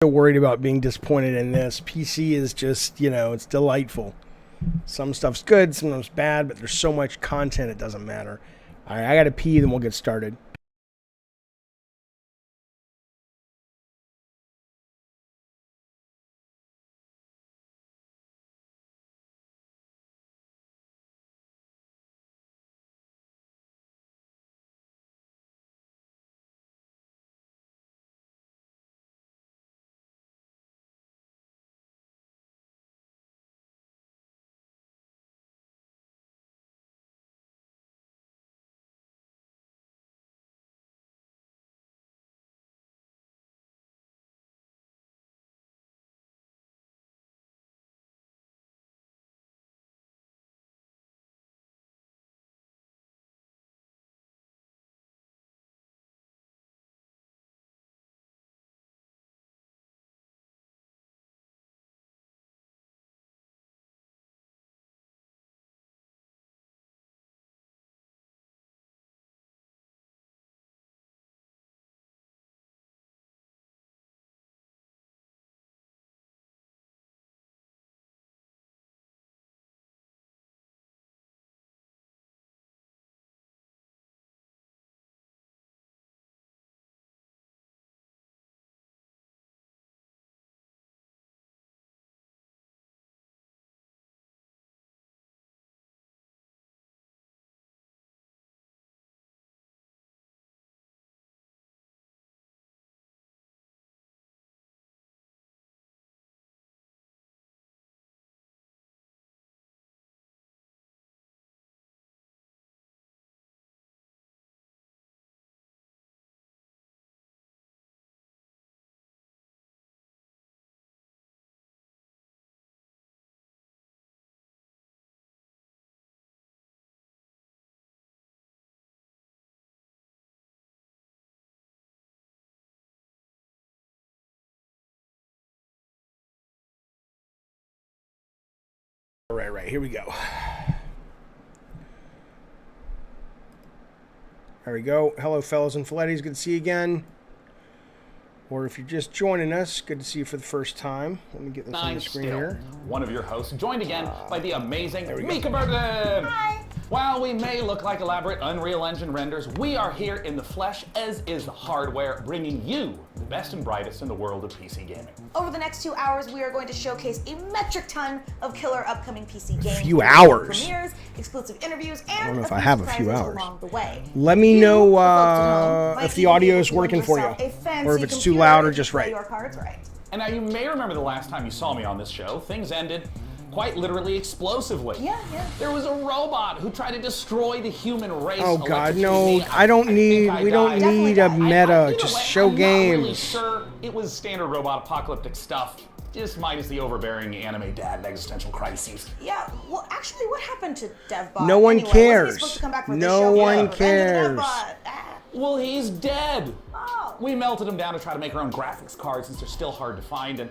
So worried about being disappointed in this. PC is just, you know, it's delightful. Some stuff's good, some stuff's bad, but there's so much content it doesn't matter. All right, I gotta pee, then we'll get started. Right, here we go. There we go. Hello, fellows and Filettis. Good to see you again. Or if you're just joining us, good to see you for the first time. Let me get this on the screen here. One of your hosts, joined again by the amazing Mika Burton. Hi. While we may look like elaborate Unreal Engine renders, we are here in the flesh, as is the hardware, bringing you the best and brightest in the world of PC gaming. Over the next 2 hours, we are going to showcase a metric ton of killer upcoming PC games. Few hours. Premieres, exclusive interviews, and I don't know if I have a few hours. along the way. Let me know if the you audio is working for you, or if it's too loud or just right. Your cards right. And now you may remember the last time you saw me on this show, things ended quite literally explosively. Yeah. There was a robot who tried to destroy the human race. Oh God, no! I don't need. We don't need a meta. Just show games. I'm not really sure. It was standard robot apocalyptic stuff. Just minus the overbearing anime dad and existential crises. Yeah, well, actually, what happened to DevBot? No one anyway, cares. Wasn't he supposed to come back for No this show? one Revenge of the cares. DevBot. Ah. Well, he's dead. Oh. We melted him down to try to make our own graphics cards since they're still hard to find, and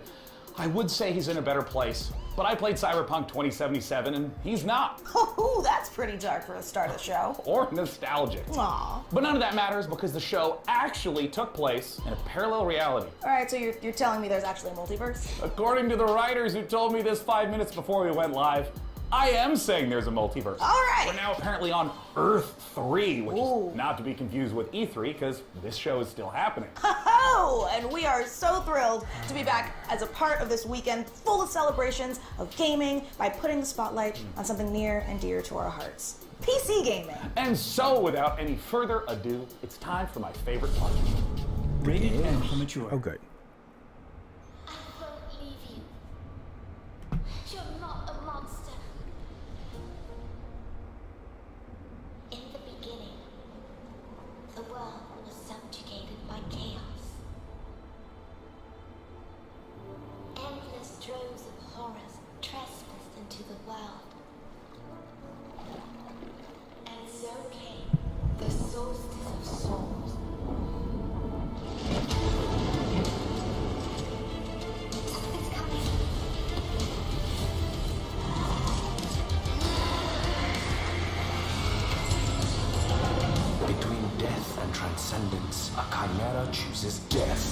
I would say he's in a better place. But I played Cyberpunk 2077, and he's not. Oh, that's pretty dark for the start of the show. Or nostalgic. Aw. But none of that matters because the show actually took place in a parallel reality. All right, so you're telling me there's actually a multiverse? According to the writers who told me this 5 minutes before we went live, I am saying there's a multiverse. All right. We're now apparently on Earth 3, which Ooh. is not to be confused with E3 because this show is still happening. Oh, and we are so thrilled to be back as a part of this weekend full of celebrations of gaming by putting the spotlight on something near and dear to our hearts. PC gaming. And so, without any further ado, it's time for my favorite part. Rated M for mature. Oh, good. I won't leave you. You're not a monster. In the beginning, the world was subjugated by chaos. Endless droves of horrors trespassed into the world. And so came the solstice of souls. Something's coming. Between death and transcendence, a chimera chooses death.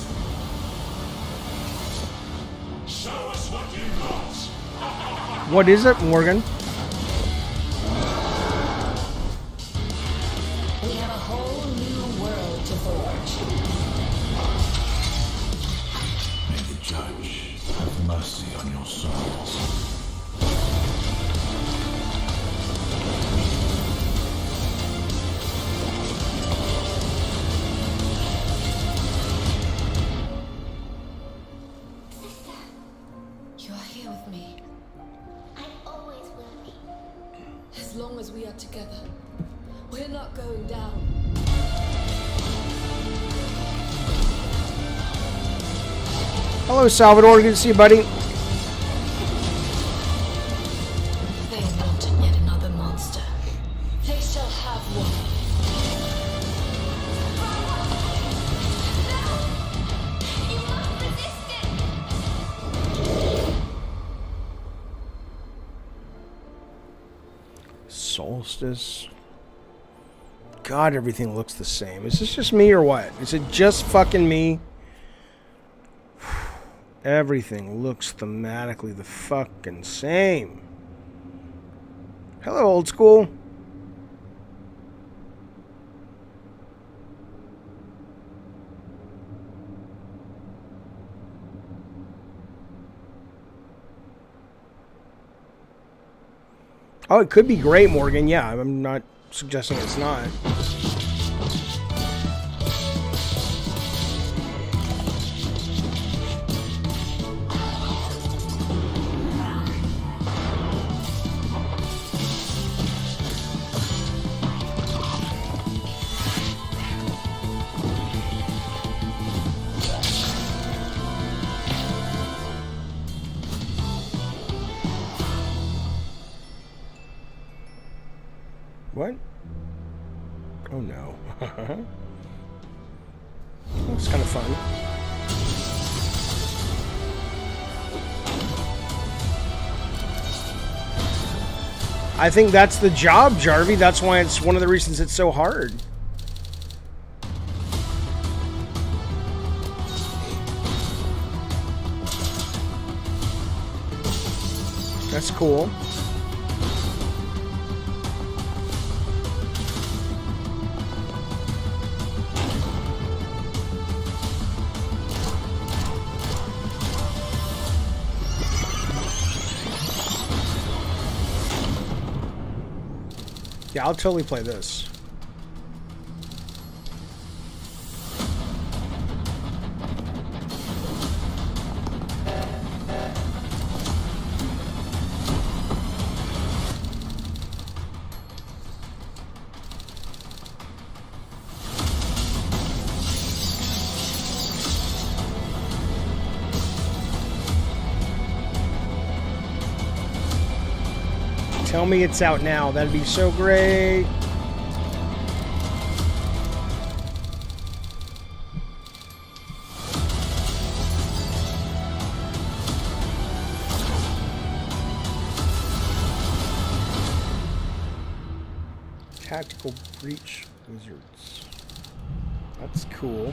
What is it, Morgan? We have a whole new world to forge. May the judge have mercy on your souls. You are here with me. I always will be. As long as we are together, we're not going down. Hello, Salvador. Good to see you, buddy. They wanted yet another monster. They shall have one. You must resist it! Solstice. God, everything looks the same. Is this just me or what? Is it just fucking me? Everything looks thematically the fucking same. Hello, old school. Oh, it could be great, Morgan. Yeah, I'm not suggesting it's not. What? Oh no. Looks kind of fun. I think that's the job, Jarvie. That's why it's one of the reasons it's so hard. That's cool. Yeah, I'll totally play this. Tell me it's out now. That'd be so great. Tactical Breach Wizards. That's cool.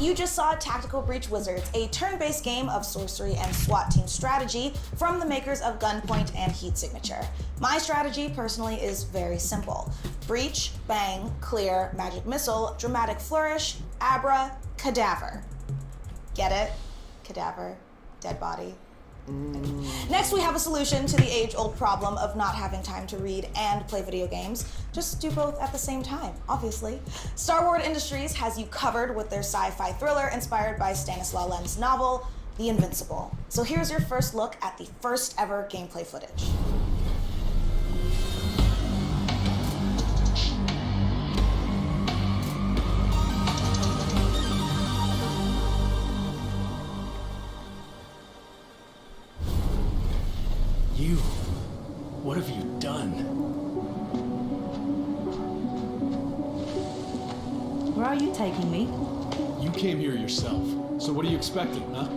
You just saw Tactical Breach Wizards, a turn-based game of sorcery and SWAT team strategy from the makers of Gunpoint and Heat Signature. My strategy, personally, is very simple. Breach, bang, clear, magic missile, dramatic flourish, abra, cadaver. Get it? Cadaver, dead body. Next, we have a solution to the age-old problem of not having time to read and play video games. Just do both at the same time, obviously. Star Wars Industries has you covered with their sci-fi thriller inspired by Stanislaw Lem's novel, The Invincible. So here's your first look at the first ever gameplay footage. You. What have you done? Where are you taking me? You came here yourself. So what are you expecting, huh?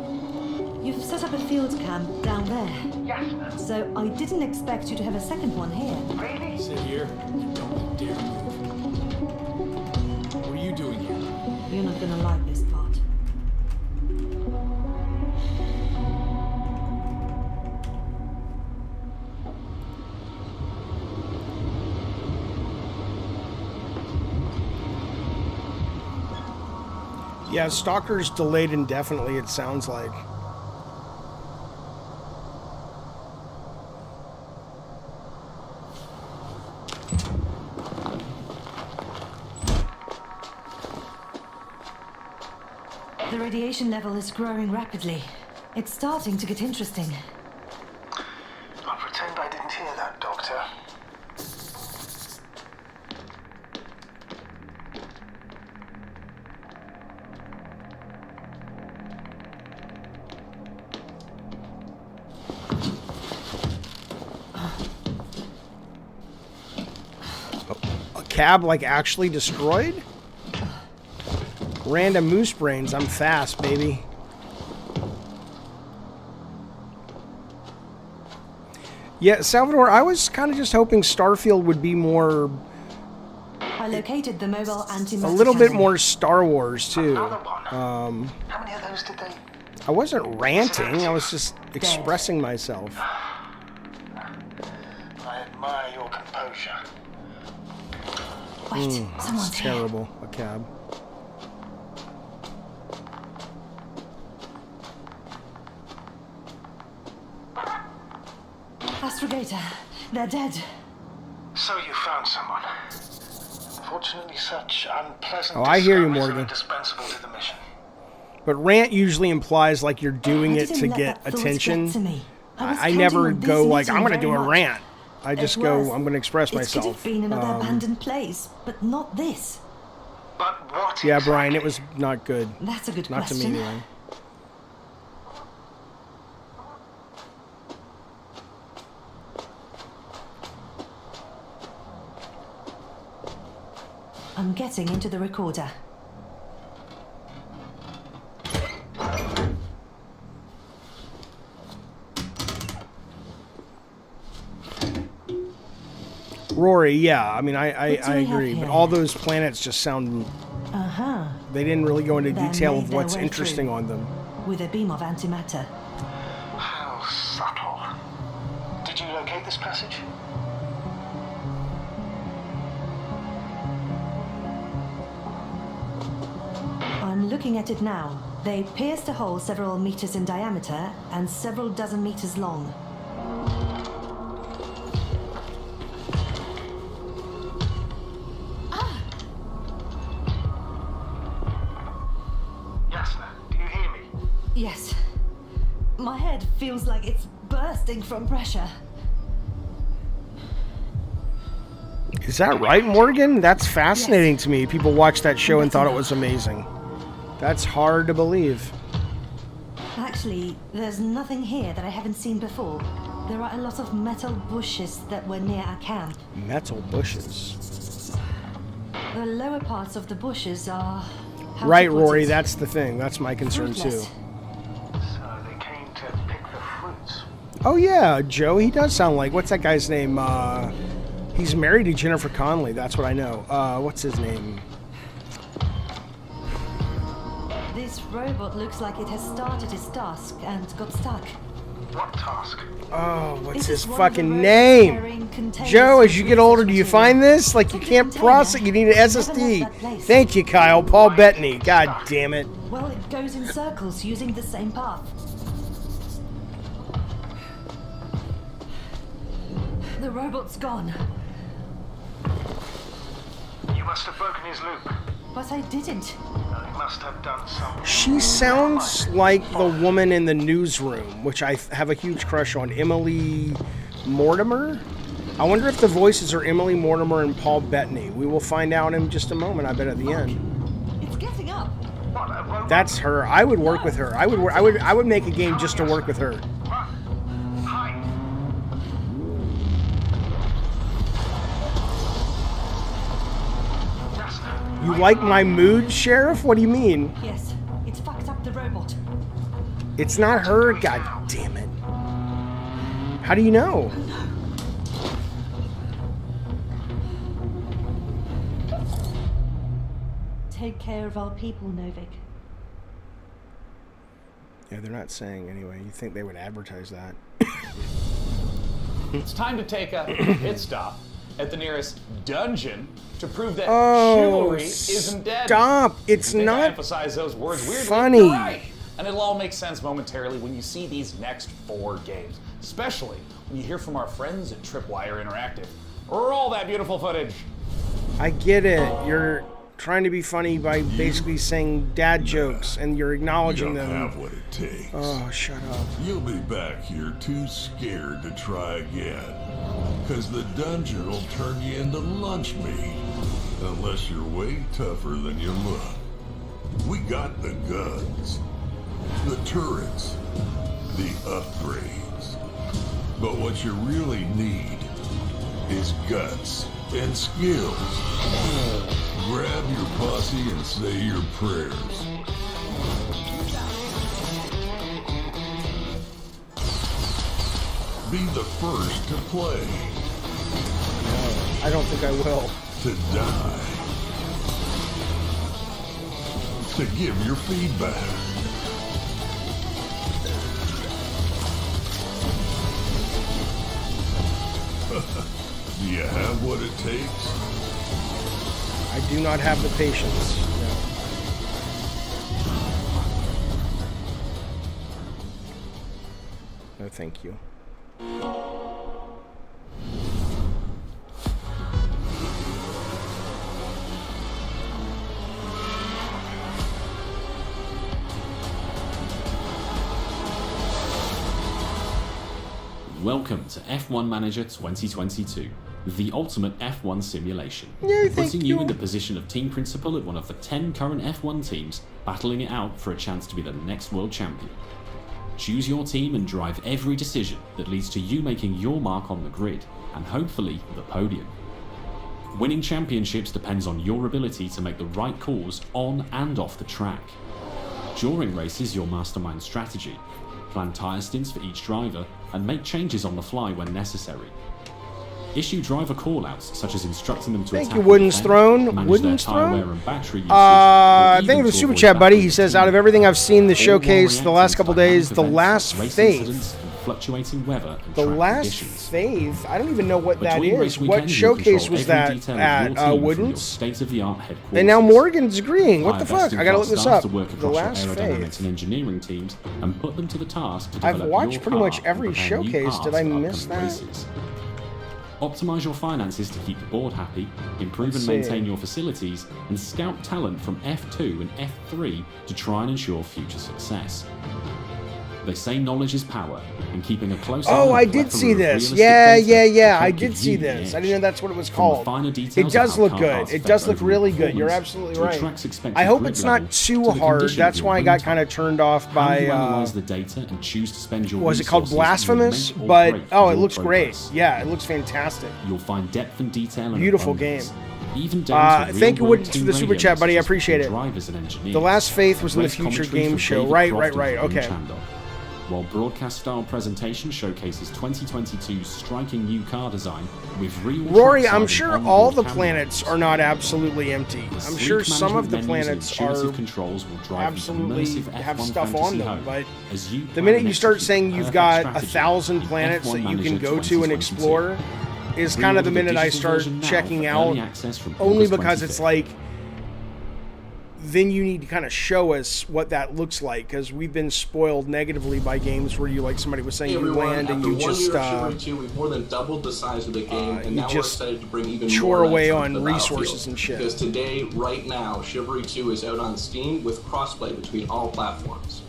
You've set up a field camp down there. Yes, ma'am. So I didn't expect you to have a second one here. Sit here and don't you dare move. What are You're not gonna like this part. Yeah, Stalker's delayed indefinitely, it sounds like. The radiation level is growing rapidly. It's starting to get interesting. I'll pretend I didn't hear that, Doctor. A cab, like, actually destroyed? Random moose brains. I'm fast, baby. Yeah, Salvador, I was kind of just hoping Starfield would be more... I located the mobile antimatter a little bit cannon. more Star Wars, too. How many of those did they... I wasn't ranting. I was just expressing myself. I admire your composure. Wait, It's someone's here. terrible. A cab. Astrogator, they're dead. So you found someone. Unfortunately, such unpleasant Oh, I hear you, discoveries are Morgan. indispensable to the mission. But rant usually implies like you're doing I it didn't to let get that thought attention. get to me. I was I counting never on this go like, meeting I'm going to very do a much. rant. I just It go, was. I'm going to express It could myself. have been another abandoned place, but not this. But what Yeah, exactly? Brian, it was not good. That's a good Not to question. me, anyway. I'm getting into the recorder. Rory, yeah, I mean, I What do we have agree. But here? all those planets just sound... Uh-huh. They didn't really go into They detail made of their what's way interesting through. on them. With a beam of antimatter. How subtle. Did you locate this passage? I'm looking at it now. They pierced a hole several meters in diameter and several dozen meters long. Yasna, do you hear me? Yes. My head feels like it's bursting from pressure. Is that right, Morgan? That's fascinating to me. People watched that show and thought it was amazing. That's hard to believe. Actually, there's nothing here that I haven't seen before. There are a lot of metal bushes that were near our camp. Metal bushes. The lower parts of the bushes are... how to Right, put Rory, it? that's the thing. That's my concern, too. Fruitless. So they came to pick the fruits. Oh, yeah, Joe, he does sound like... What's that guy's name? He's married to Jennifer Connelly. That's what I know. What's his name? This robot looks like it has started its task and got stuck. What task? Oh, what's This his is one of the fucking robots name? carrying containers Joe, with as you get older, do you research find material. this? Like, you Look at can't the process it. container. You need an Never left SSD. that place. Thank you, Kyle. Paul Bettany. God damn it. Well, it goes in circles using the same path. The robot's gone, You must have broken his loop. but I didn't. He must have done something. She sounds like the woman in the newsroom, which I have a huge crush on, Emily Mortimer. I wonder if the voices are Emily Mortimer and Paul Bettany. We will find out in just a moment, I bet, at the end. It's getting up. What, a robot? That's her. I would work with her. I would make a game just to work with her. Run. Hide. Yasna, You like my mood, Sheriff? What do you mean? Yes, it's fucked up the robot. It's not her? God damn it. How do you know? take care of our people, Novik. Yeah, they're not saying anyway. You think they would advertise that? It's time to take a pit stop at the nearest dungeon to prove that Oh, chivalry isn't dead. stop. It's I think I not emphasize those words weirdly. funny. You're right. And it'll all make sense momentarily when you see these next 4 games, especially when you hear from our friends at Tripwire Interactive. Roll that beautiful footage. I get it. You're trying to be funny by basically saying dad jokes, and you're acknowledging You don't them. have what it takes. Oh, shut up. You'll be back here too scared to try again. Cause the dungeon will turn you into lunch meat. Unless you're way tougher than you look. We got the guns, the turrets, the upgrades. But what you really need is guts and skills. Grab your posse and say your prayers. Be the first to play. I don't think I will. To die. To give your feedback. Do you have what it takes? I do not have the patience. No, thank you. Welcome to F1 Manager 2022, the ultimate F1 simulation, Yeah, thank putting you you. in the position of team principal at one of the 10 current F1 teams, battling it out for a chance to be the next world champion. Choose your team and drive every decision that leads to you making your mark on the grid, and hopefully the podium. Winning championships depends on your ability to make the right calls on and off the track. During races, you'll mastermind strategy, plan tyre stints for each driver, and make changes on the fly when necessary. Issue driver callouts, such as instructing them to Thank attack you, and Wooden's defend, Throne. manage Wooden's their tyre Throne? wear and battery usage, or Thank you even for the to super avoid chat, buddy. battling He the says, team. out of everything I've seen the All while showcase the reacting last to couple dynamic days, The events, Last race Faith. incidents, and fluctuating weather and The track Last conditions. Faith? I don't even know what that Between is. race What weekends, you'll showcase control was every that detail of at your team from your Wooden's? state-of-the-art headquarters. And now Morgan's agreeing. What the Hire fuck? best I gotta look in-class this staff up. to work The across your Last aerodynamics Faith. and engineering teams and put them to the task to I've develop watched your pretty much car every and prepare new showcase. cars Did I for miss upcoming that? races. Optimize your finances to keep the board happy, improve Let's and maintain see. your facilities, and scout talent from F2 and F3 to try and ensure future success. They say knowledge is power, and keeping a close eye Oh, on I the did plethora see of this. realistic Yeah, data yeah, yeah. will I help did give see you the this. I edge. didn't know that's what it was From the called. finer details It of does how look car good. parts It affect does look overall really good. You're performance, absolutely to a right. track's expected I hope grip it's not level, too to the hard. condition That's of why I your got wind kind of tunnel. turned off How by. you analyze the data and choose to spend your Was it called resources will Blasphemous? make or But break oh, it your looks progress. great. Yeah, it looks fantastic. You'll find depth and detail and Beautiful abundance, game. even down to Thank you, real-world Wooden, for team the super radio chat, buddy. I messages appreciate between it. drivers and engineers. The Last Faith was in the Race Future commentary Game from Show. David Right, Croft right, and right. Varun Okay. Chandok. While broadcast-style presentation showcases 2022's striking new car design with real Rory, trackside I'm and sure onboard all the cameras. planets are not absolutely empty. The I'm sleek sure some of the management menus and planets intuitive are controls will drive absolutely you to immersive have F1 stuff on fantasy them, home but as you the plan minute and you start execute saying the you've perfect got strategy 1,000 in planets F1 that you can Manager go to and 2022. explore is kind of the Pre-order minute I digital start version now checking for out, early access from only August because it's 25th. like, then you need to kind of show us what that looks like, because we've been spoiled negatively by games where you, like somebody was saying, Hey you everyone, land and after you 1 just year of Chivalry 2, we've more than doubled the size of the game, and you now we're just excited to bring even chore more away nights on onto the resources battlefield. and shit. Because today, right now, Chivalry 2 is out on Steam with crossplay between all platforms.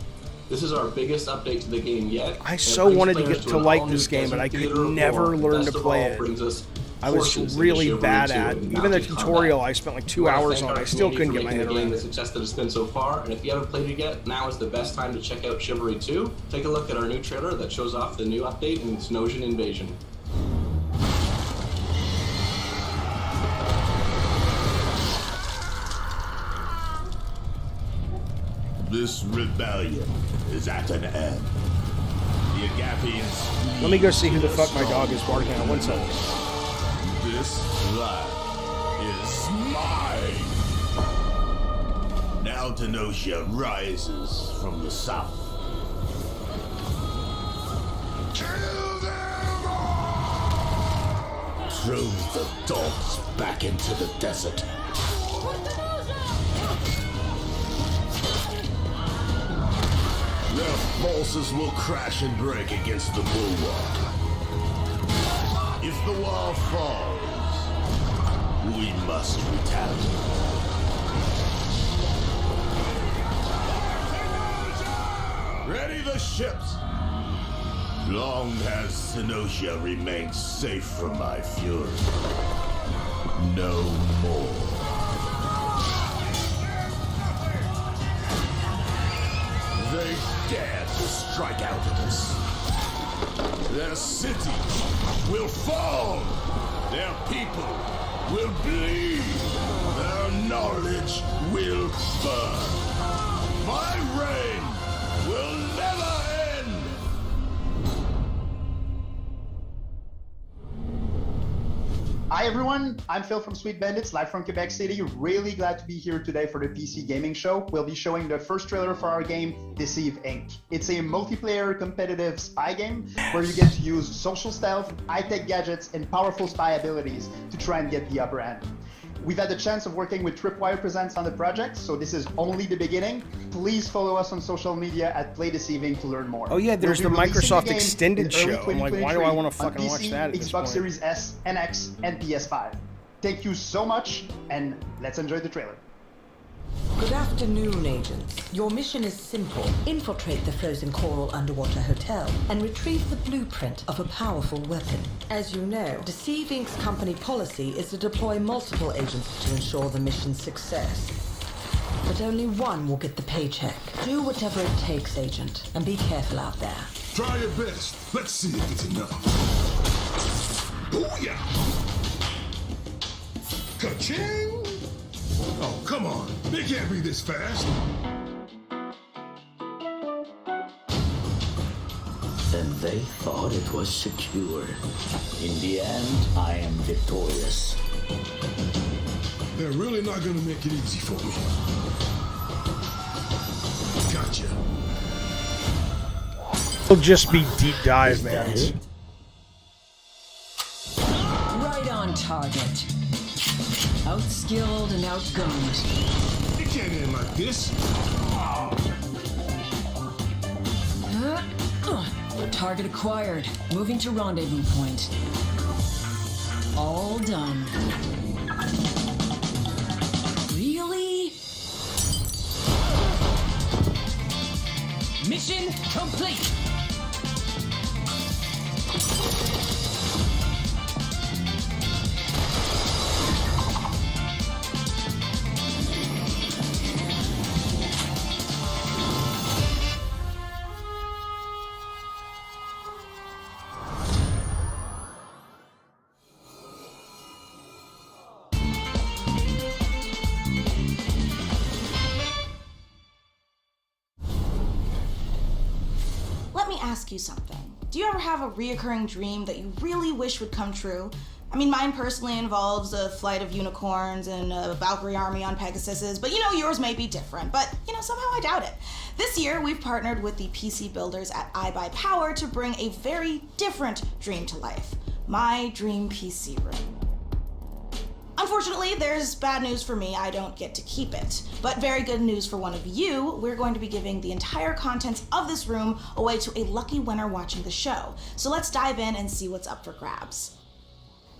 This is our biggest update to the game yet. I and it so brings wanted to players get to an like all-new this game, but I Desert could Theater of never War, and learn to best of play all, it. brings us I was forces into really Chivalry bad 2 at and even the mounted tutorial. combat. I spent like We 2 wanna hours thank on. our I still couldn't community get my for head making the game around the it. success that it's been so far, and if you haven't played it yet, now is the best time to check out Chivalry 2. Take a look at our new trailer that shows off the new update and Snosian Invasion. This rebellion is at an end. The Agapians. Let me go see who the fuck my dog is barking at. 1 second. This land is mine. Mount Enosia rises from the south. Kill them all! Throw the dogs back into the desert. Their forces will crash and break against the bulwark. If the wall falls, we must retaliate. Ready the ships! Long has Senosia remained safe from my fury. No more. They dare to strike out at us. Their cities will fall. Their people will bleed. Their knowledge will burn. My reign will never end. Hi everyone, I'm Phil from Sweet Bandits, live from Quebec City. Really glad to be here today for the PC Gaming Show. We'll be showing the first trailer for our game, Deceive Inc. It's a multiplayer competitive spy game where you get to use social stealth, high-tech gadgets, and powerful spy abilities to try and get the upper hand. We've had the chance of working with Tripwire Presents on the project, so this is only the beginning. Please follow us on social media at Play Deceiving to learn more. Oh yeah, there's the Microsoft Extended show. I'm like, why do I want to on fucking PC, watch that at this Xbox point? Series S, NX, and PS5. Thank you so much, and let's enjoy the trailer. Good afternoon, agents. Your mission is simple. Infiltrate the frozen coral underwater hotel and retrieve the blueprint of a powerful weapon. As you know, Deceive Inc.'s company policy is to deploy multiple agents to ensure the mission's success. But only one will get the paycheck. Do whatever it takes, agent, and be careful out there. Try your best. Let's see if it's enough. Booyah! Ka-ching! Oh, come on. They can't be this fast. And they thought it was secure. In the end, I am victorious. They're really not gonna make it easy for me. Gotcha. It'll just be deep dive, man. Right on target. Outskilled and outgunned. It can't end like this. Target acquired. Moving to rendezvous point. All done. Really? Mission complete! Let me ask you something. Do you ever have a reoccurring dream that you really wish would come true? I mean, mine personally involves a flight of unicorns and a Valkyrie army on Pegasuses, but yours may be different, but somehow I doubt it. This year, we've partnered with the PC builders at iBuyPower to bring a very different dream to life. My dream PC room. Unfortunately, there's bad news for me. I don't get to keep it. But very good news for one of you. We're going to be giving the entire contents of this room away to a lucky winner watching the show. So let's dive in and see what's up for grabs.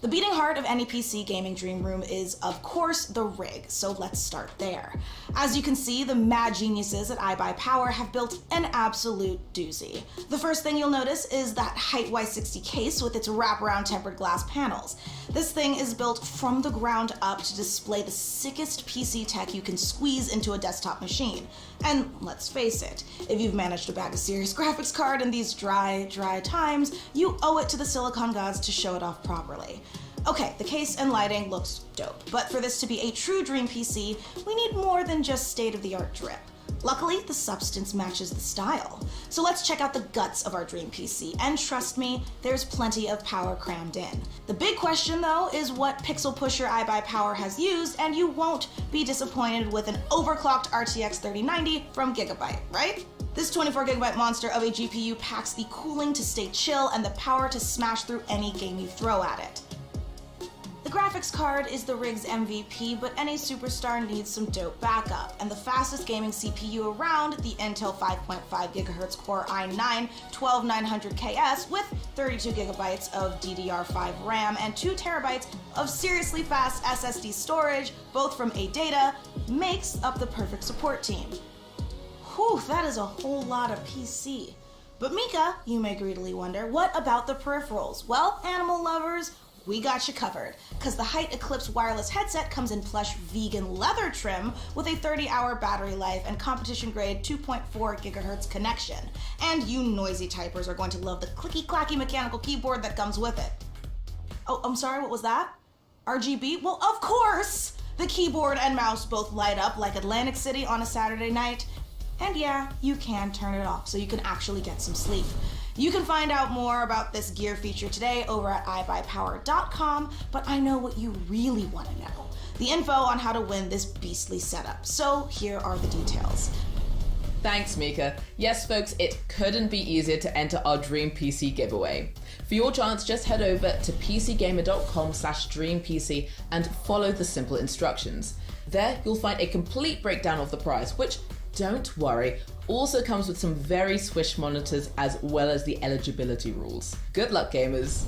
The beating heart of any PC gaming dream room is, of course, the rig, so let's start there. As you can see, the mad geniuses at iBuyPower have built an absolute doozy. The first thing you'll notice is that Height Y60 case with its wraparound tempered glass panels. This thing is built from the ground up to display the sickest PC tech you can squeeze into a desktop machine. And let's face it, if you've managed to bag a serious graphics card in these dry times, you owe it to the silicon gods to show it off properly. Okay, the case and lighting looks dope, but for this to be a true dream PC, we need more than just state-of-the-art drip. Luckily, the substance matches the style. So let's check out the guts of our dream PC, and trust me, there's plenty of power crammed in. The big question though is what pixel pusher iBuyPower has used, and you won't be disappointed with an overclocked RTX 3090 from Gigabyte, right? This 24GB monster of a GPU packs the cooling to stay chill and the power to smash through any game you throw at it. The graphics card is the rig's MVP, but any superstar needs some dope backup, and the fastest gaming CPU around, the Intel 5.5GHz Core i9 12900KS with 32GB of DDR5 RAM and 2TB of seriously fast SSD storage, both from ADATA, makes up the perfect support team. Whew, that is a whole lot of PC. But Mika, you may greedily wonder, what about the peripherals? Well, animal lovers, we got you covered, because the Height Eclipse wireless headset comes in plush vegan leather trim with a 30-hour battery life and competition-grade 2.4GHz connection. And you noisy typers are going to love the clicky-clacky mechanical keyboard that comes with it. Oh, I'm sorry, what was that? RGB? Well, of course! The keyboard and mouse both light up like Atlantic City on a Saturday night. And yeah, you can turn it off so you can actually get some sleep. You can find out more about this gear feature today over at iBuyPower.com, but I know what you really want to know. The info on how to win this beastly setup. So here are the details. Thanks, Mika. Yes, folks, it couldn't be easier to enter our Dream PC giveaway. For your chance, just head over to pcgamer.com/dreampc and follow the simple instructions. There, you'll find a complete breakdown of the prize, which, don't worry, also comes with some very swish monitors as well as the eligibility rules. Good luck, gamers.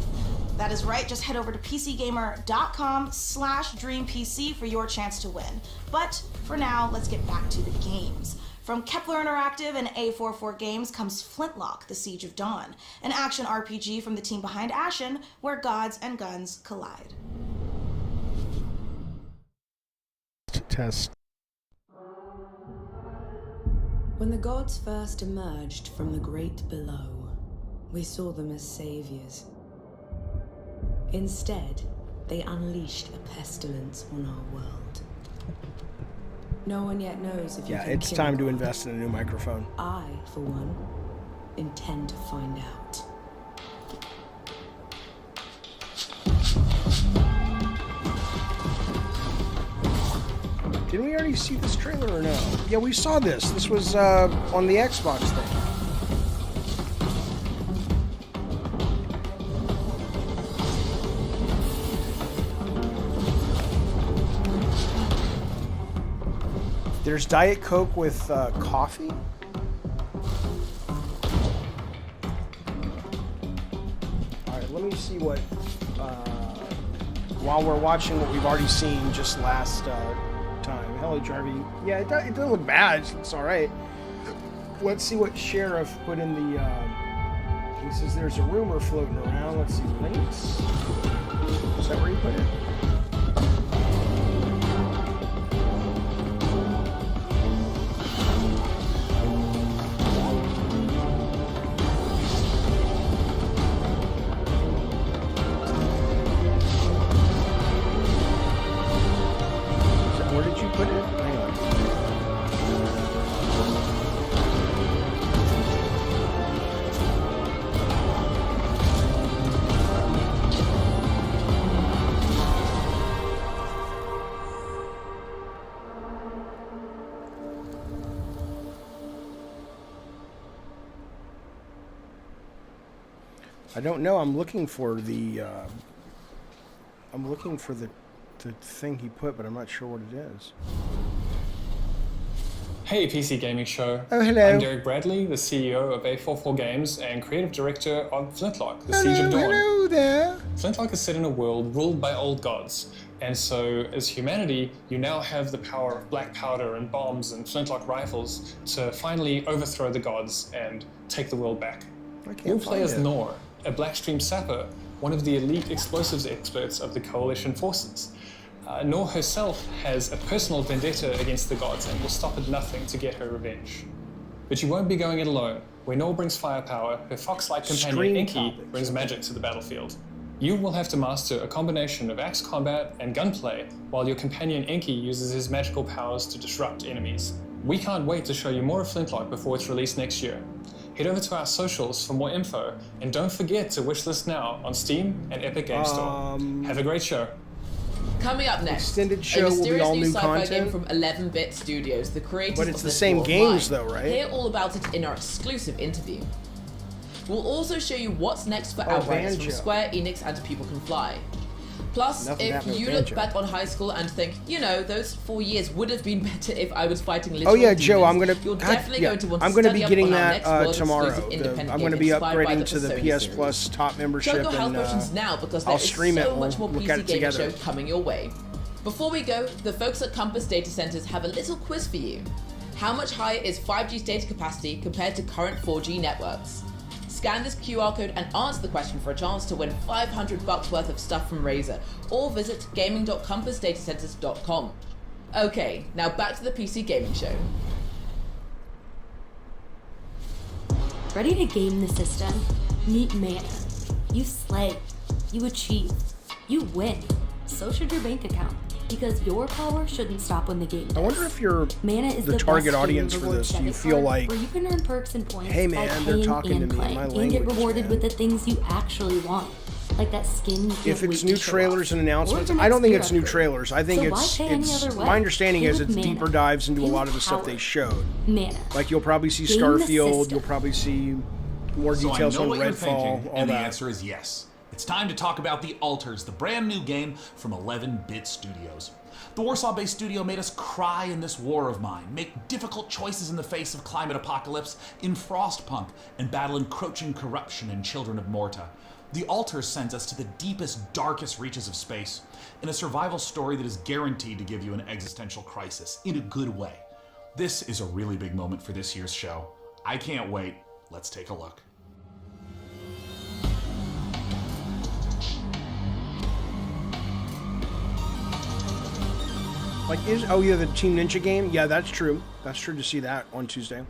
That is right, just head over to pcgamer.com/dreampc for your chance to win. But for now, let's get back to the games. From Kepler Interactive and A44 Games comes Flintlock, The Siege of Dawn, an action RPG from the team behind Ashen, where gods and guns collide. Test. When the gods first emerged from the great below, we saw them as saviors. Instead, they unleashed a pestilence on our world. No one yet knows if you can it's kill time to God. invest in a new microphone. I, for one, intend to find out. Didn't we already see this trailer or no? Yeah, we saw this. This was on the Xbox thing. There's Diet Coke with coffee? Alright, let me see what... while we're watching what we've already seen just last... time. Hello, Jarvie. Yeah, it doesn't look bad. It's all right. Let's see what Sheriff put in the. He says there's a rumor floating around. Let's see links. Is that where you put it? Where did you put it? Hang on. I don't know. I'm looking for the. I'm looking for the thing he put, but I'm not sure what it is. Hey, PC Gaming Show. Oh, hello. I'm Derek Bradley, the CEO of A44 Games and creative director of Flintlock, The Siege of Dawn. Hello there. Flintlock is set in a world ruled by old gods, and so as humanity, you now have the power of black powder and bombs and flintlock rifles to finally overthrow the gods and take the world back. You'll play as Nor, a Blackstream sapper, one of the elite explosives experts of the Coalition forces. Nor herself has a personal vendetta against the gods and will stop at nothing to get her revenge. But you won't be going it alone. Where Nor brings firepower, her fox-like companion Inky brings magic to the battlefield. You will have to master a combination of axe combat and gunplay, while your companion Inky uses his magical powers to disrupt enemies. We can't wait to show you more of Flintlock before it's released next year. Head over to our socials for more info, and don't forget to wish this now on Steam and Epic Games Store. Have a great show. Coming up next, extended show a will be mysterious all new new sci-fi game content. from 11-bit Studios, the creators But it's of the This same War of games Mine. though, right? Hear all about it in our exclusive interview. We'll also show you what's next for Outriders from Banjo. Square Enix and People Can Fly. Plus, Nothing if happened with you look Banjo. back on high school and think, you know, those 4 years would have been better if I was fighting literal Oh yeah, Joe, demons, I'm gonna. you're God, definitely yeah, going to want to I'm gonna study be up getting on our that next world tomorrow. exclusive independent I'm game gonna be inspired by upgrading the to the Persona PS series. Plus top membership Check your health and options now because there I'll is stream it. so much more We'll look at PC it Gaming together. Show coming your way. Before we go, the folks at Compass Data Centers have a little quiz for you. How much higher is 5G's data capacity compared to current 4G networks? Scan this QR code and answer the question for a chance to win $500 worth of stuff from Razer, or visit gaming.compassdatacenters.com. Okay, now back to the PC Gaming Show. Ready to game the system? Meet Mana. You slay. You achieve. You win. So should your bank account. Because your power shouldn't stop when the game does. I wonder if you're Mana is the target best audience gaming for reward this. Do you debit feel card like, where you can earn perks and points hey by man, they're paying talking to and me in playing my and language, get rewarded man. with the things you actually want. Like that skin you can't if wait it's to new show trailers off. and Or announcements, the I don't next think gear it's new upgrade. trailers. I think So why it's pay any other way? my understanding Play is with it's Mana. deeper dives into a Game lot of the stuff power. they showed. Mana. Like you'll probably see Game the Starfield, system. you'll probably see more So details I know on what you're Redfall, thinking, all and the that. answer is yes. It's time to talk about The Alters, the brand new game from 11-bit Studios. The Warsaw-based studio made us cry in this war of mine, make difficult choices in the face of climate apocalypse in Frostpunk, and battle encroaching corruption in Children of Morta. The Alters sends us to the deepest, darkest reaches of space, in a survival story that is guaranteed to give you an existential crisis, in a good way. This is a really big moment for this year's show. I can't wait. Let's take a look. Like, oh yeah, the Team Ninja game? Yeah, that's true. That's true to see that on Tuesday.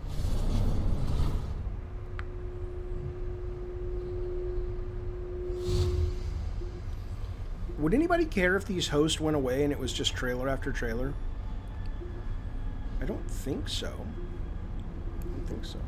Would anybody care if these hosts went away and it was just trailer after trailer? I don't think so. I don't think so.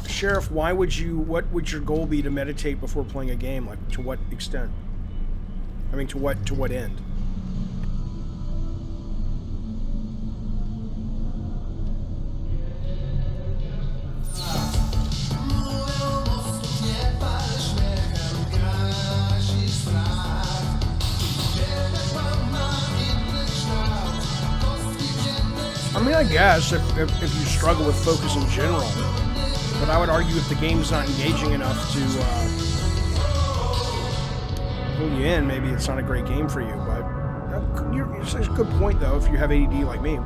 Sheriff, why would you, what would your goal be to meditate before playing a game? Like, to what extent? I mean, to what end? I mean, I guess if you struggle with focus in general, but I would argue if the game's not engaging enough to pull you in, maybe it's not a great game for you. But you're such a good point, though, if you have ADD like me.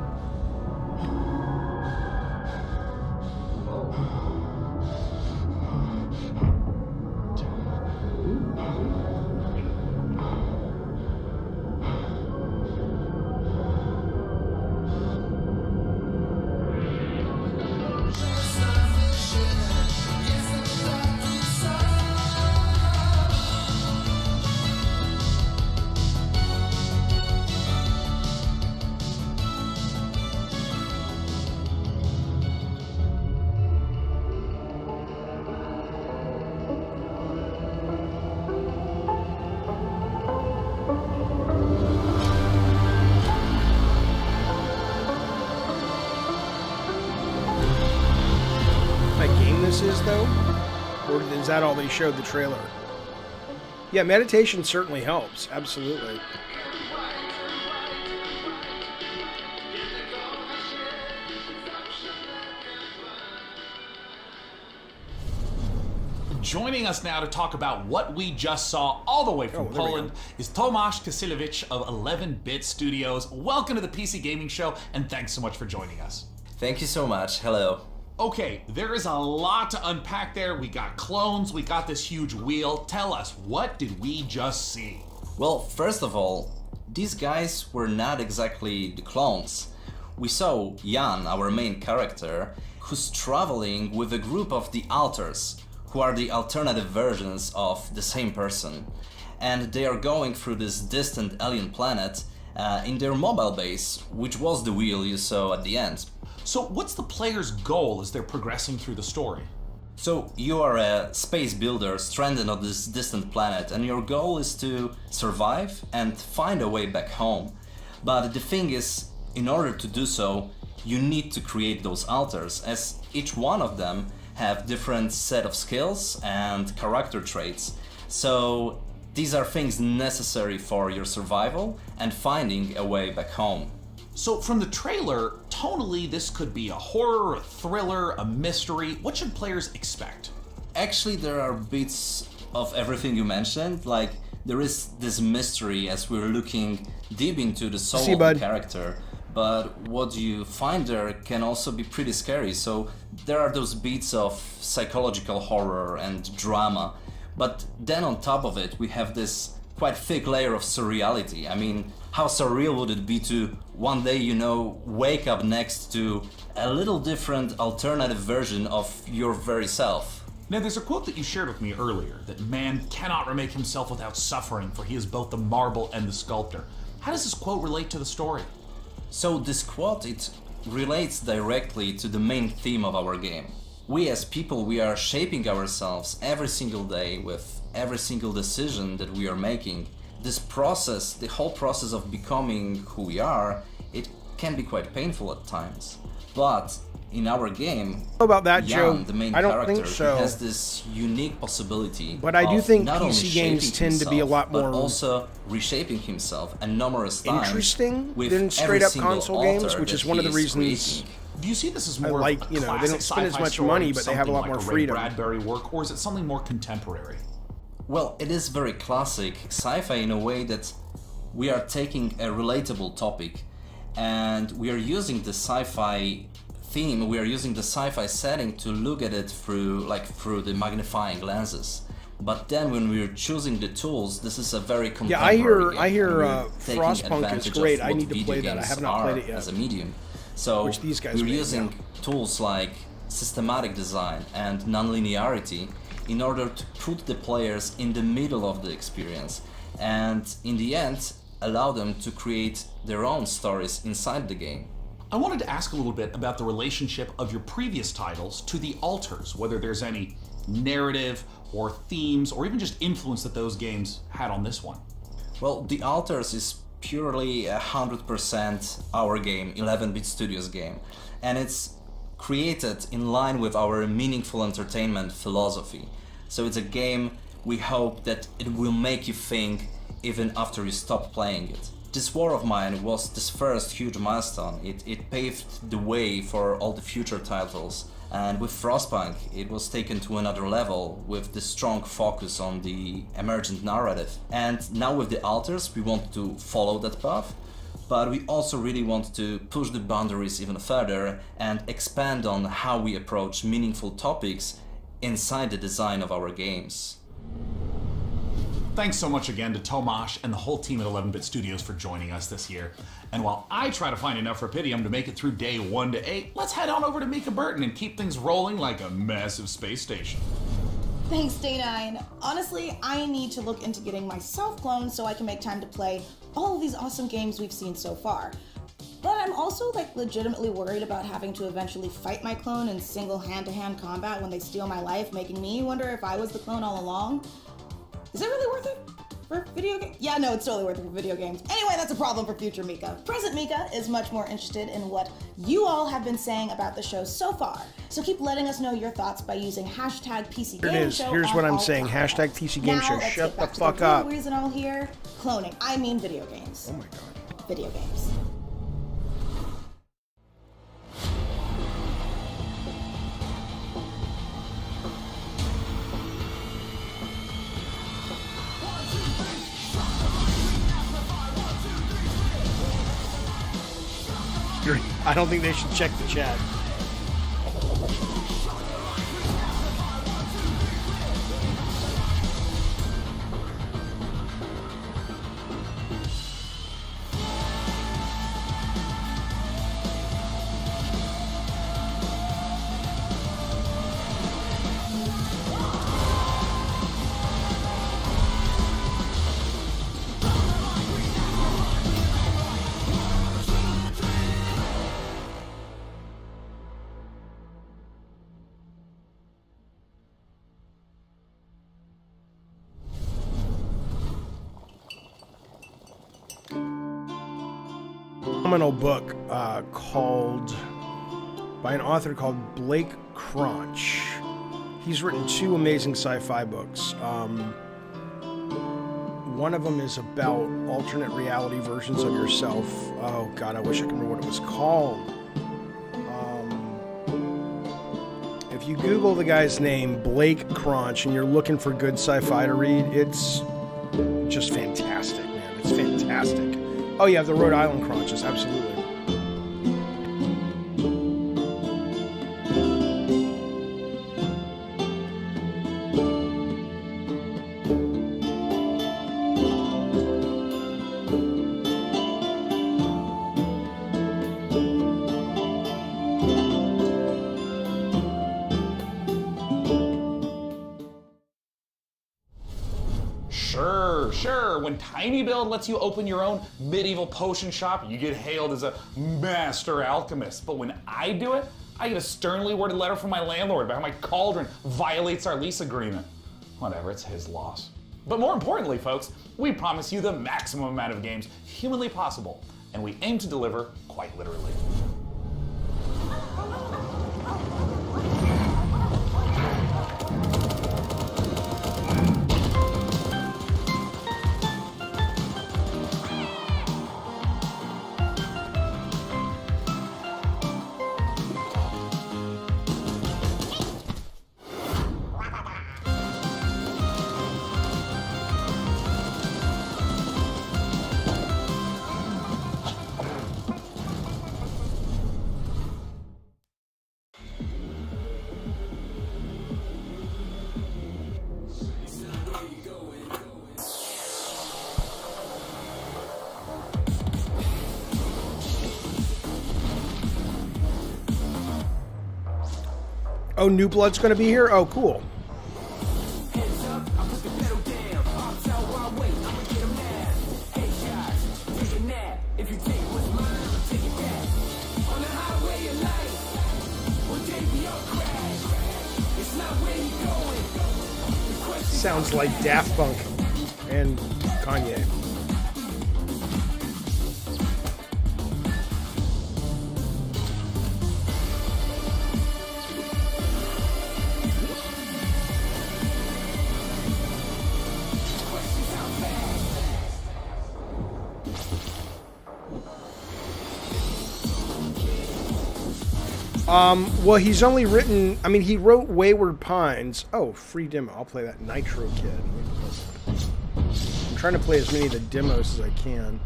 Is though, or is that all they showed the trailer? Yeah, meditation certainly helps. Absolutely. Joining us now to talk about what we just saw all the way from Poland is Tomasz Kasilewicz of 11-Bit Studios. Welcome to the PC Gaming Show, and thanks so much for joining us. Thank you so much. Hello. Okay, there is a lot to unpack there. We got clones, we got this huge wheel. Tell us, what did we just see? Well, first of all, these guys were not exactly the clones. we saw Jan, our main character, who's traveling with a group of the Alters, who are the alternative versions of the same person. And they are going through this distant alien planet in their mobile base, which was the wheel you saw at the end. So what's the player's goal as they're progressing through the story? So you are a space builder stranded on this distant planet, and your goal is to survive and find a way back home. But the thing is, in order to do so, you need to create those alters, as each one of them have different set of skills and character traits. So these are things necessary for your survival and finding a way back home. So from the trailer, tonally this could be a horror, a thriller, a mystery. What should players expect? Actually, there are bits of everything you mentioned. Like, there is this mystery as we're looking deep into the soul of the character. But what you find there can also be pretty scary. So there are those beats of psychological horror and drama. But then on top of it, we have this quite thick layer of surreality. I mean, how surreal would it be to one day, wake up next to a little different alternative version of your very self? Now, there's a quote that you shared with me earlier, that man cannot remake himself without suffering, for he is both the marble and the sculptor. How does this quote relate to the story? So this quote, it relates directly to the main theme of our game. We as people, we are shaping ourselves every single day with every single decision that we are making. This process, the whole process of becoming who we are, it can be quite painful at times. But in our game, about that, Jan, Joe, the main I don't character, think so. he has this unique possibility. But I do of think not only PC games shaping tend to be a lot himself, more but also reshaping himself and numerous times interesting with than every straight up single console games, altar which that is one of the he is reasons creating. Do you see this as I more like, of a they don't classic spend as sci-fi much story, money, but they have a something lot like more a Ray freedom. Bradbury work, or is it something more contemporary? Well, it is very classic sci-fi in a way that we are taking a relatable topic and we are using the sci-fi theme, we are using the sci-fi setting to look at it through the magnifying lenses. But then when we're choosing the tools, this is a very contemporary game. I hear and we're taking Frostpunk is advantage great. of I what need to video play that. I games have not played are it yet. as a medium. So Which these guys we're make, using yeah. tools like systematic design and nonlinearity in order to put the players in the middle of the experience and in the end allow them to create their own stories inside the game. I wanted to ask a little bit about the relationship of your previous titles to the alters, whether there's any narrative or themes or even just influence that those games had on this one. Well, the alters is purely 100% our game, 11-bit Studios game, and it's created in line with our meaningful entertainment philosophy. So it's a game we hope that it will make you think even after you stop playing it. This War of Mine was this first huge milestone. It paved the way for all the future titles. And with Frostpunk, it was taken to another level with the strong focus on the emergent narrative. And now with the alters, we want to follow that path, but we also really want to push the boundaries even further and expand on how we approach meaningful topics inside the design of our games. Thanks so much again to Tomasz and the whole team at 11-Bit Studios for joining us this year. And while I try to find enough Rapidium to make it through day 1 to 8, let's head on over to Mika Burton and keep things rolling like a massive space station. Thanks, Day9. Honestly, I need to look into getting myself cloned so I can make time to play all of these awesome games we've seen so far. But I'm also legitimately worried about having to eventually fight my clone in single hand-to-hand combat when they steal my life, making me wonder if I was the clone all along. Is it really worth it for video games? Yeah, no, it's totally worth it for video games. Anyway, that's a problem for future Mika. Present Mika is much more interested in what you all have been saying about the show so far. So keep letting us know your thoughts by using hashtag PC Here it Game is. Show. Here's what I'm all saying. platforms. Hashtag TC Game Now, Show. let's Shut get the back fuck to the up. real reason all here. Cloning. I mean video games. Oh my god. Video games. I don't think they should check the chat. phenomenal book by an author called Blake Cronch. He's written 2 amazing sci-fi books. One of them is about alternate reality versions of yourself. Oh God, I wish I could remember what it was called. If you Google the guy's name, Blake Cronch, and you're looking for good sci-fi to read, it's just fantastic, man. It's fantastic. Oh yeah, the Rhode Island Cronches, absolutely. Sure, when Tiny Build lets you open your own medieval potion shop, you get hailed as a master alchemist. But when I do it, I get a sternly worded letter from my landlord about how my cauldron violates our lease agreement. Whatever, it's his loss. But more importantly, folks, we promise you the maximum amount of games humanly possible, and we aim to deliver quite literally. Oh, New Blood's going to be here? Oh, cool. Sounds like Daft Punk and Kanye. Well, he's only written, I mean, he wrote Wayward Pines. Oh, free demo. I'll play that. Nitro Kid. I'm trying to play as many of the demos as I can.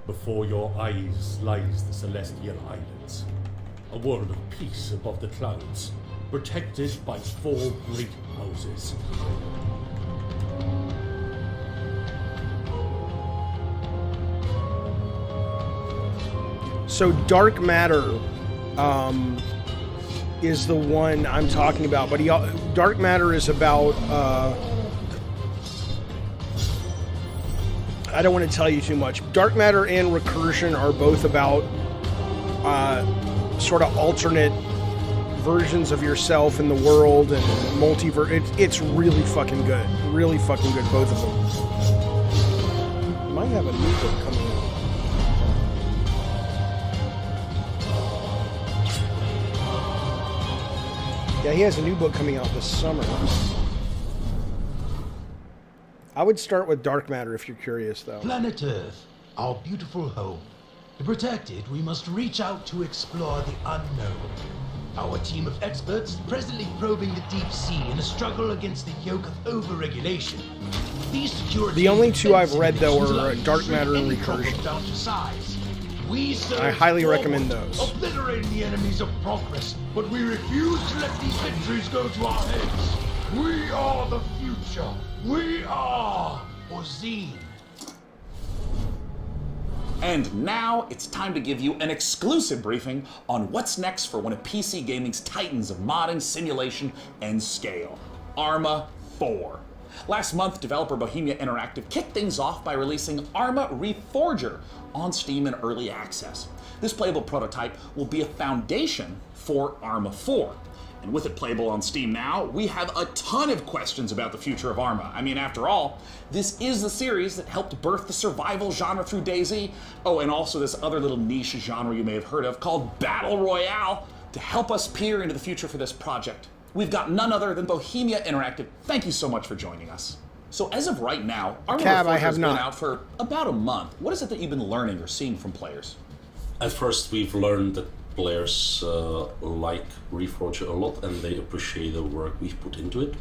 Before your eyes lies the Celestial Islands, a world of peace above the clouds, protected by 4 great houses. So Dark Matter is the one I'm talking about, but Dark Matter is about I don't want to tell you too much. Dark Matter and Recursion are both about sort of alternate versions of yourself in the world and multiverse. It's really fucking good. Really fucking good, both of them. You might have a new book coming out. Yeah, he has a new book coming out this summer. I would start with Dark Matter if you're curious, though. Planet Earth, our beautiful home. To protect it, we must reach out to explore the unknown. Our team of experts is presently probing the deep sea in a struggle against the yoke of overregulation. These security the only 2 I've read, though, are Dark Matter and Recursion. Down to size. I highly recommend those. Obliterating the enemies of progress, but we refuse to let these victories go to our heads. We are the future. We are Ozine. And now it's time to give you an exclusive briefing on what's next for one of PC gaming's titans of modding, simulation, and scale, Arma 4. Last month, developer Bohemia Interactive kicked things off by releasing Arma Reforger on Steam in early access. This playable prototype will be a foundation for Arma 4. And with it playable on Steam now, we have a ton of questions about the future of Arma. I mean, after all, this is the series that helped birth the survival genre through DayZ. Oh, and also this other little niche genre you may have heard of called Battle Royale. To help us peer into the future for this project, we've got none other than Bohemia Interactive. Thank you so much for joining us. So as of right now, Arma Reforged has been out for about a month. What is it that you've been learning or seeing from players? At first, we've learned that players like Reforged a lot and they appreciate the work we've put into it.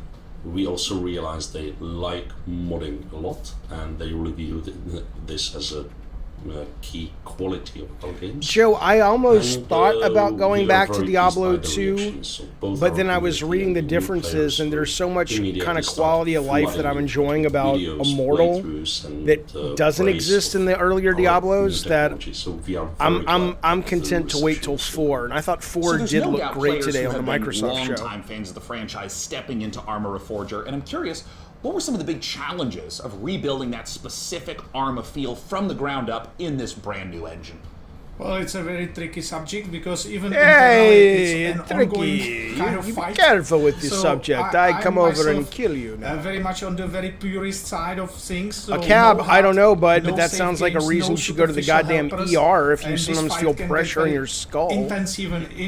We also realized they like modding a lot and they review this as a key quality of our games. Joe, I almost thought about going back to Diablo 2, but then I was reading the differences, and there's so much kind of quality of life that I'm enjoying about Immortal that doesn't exist in the earlier Diablos that I'm content to wait till 4, and I thought 4 did look great today on the Microsoft show. Longtime fans of the franchise stepping into Arma Reforged, and I'm curious, what were some of the big challenges of rebuilding that specific Arma feel from the ground up in this brand new engine? Well, it's a very tricky subject because even hey, it's an tricky. ongoing kind of fight. Be careful with this subject. I come over myself, and kill you now. Very much on the very purist side of things. So a cab, no I don't know, bud, no but that sounds like a reason you should go to the goddamn ER if you sometimes feel pressure in your skull. It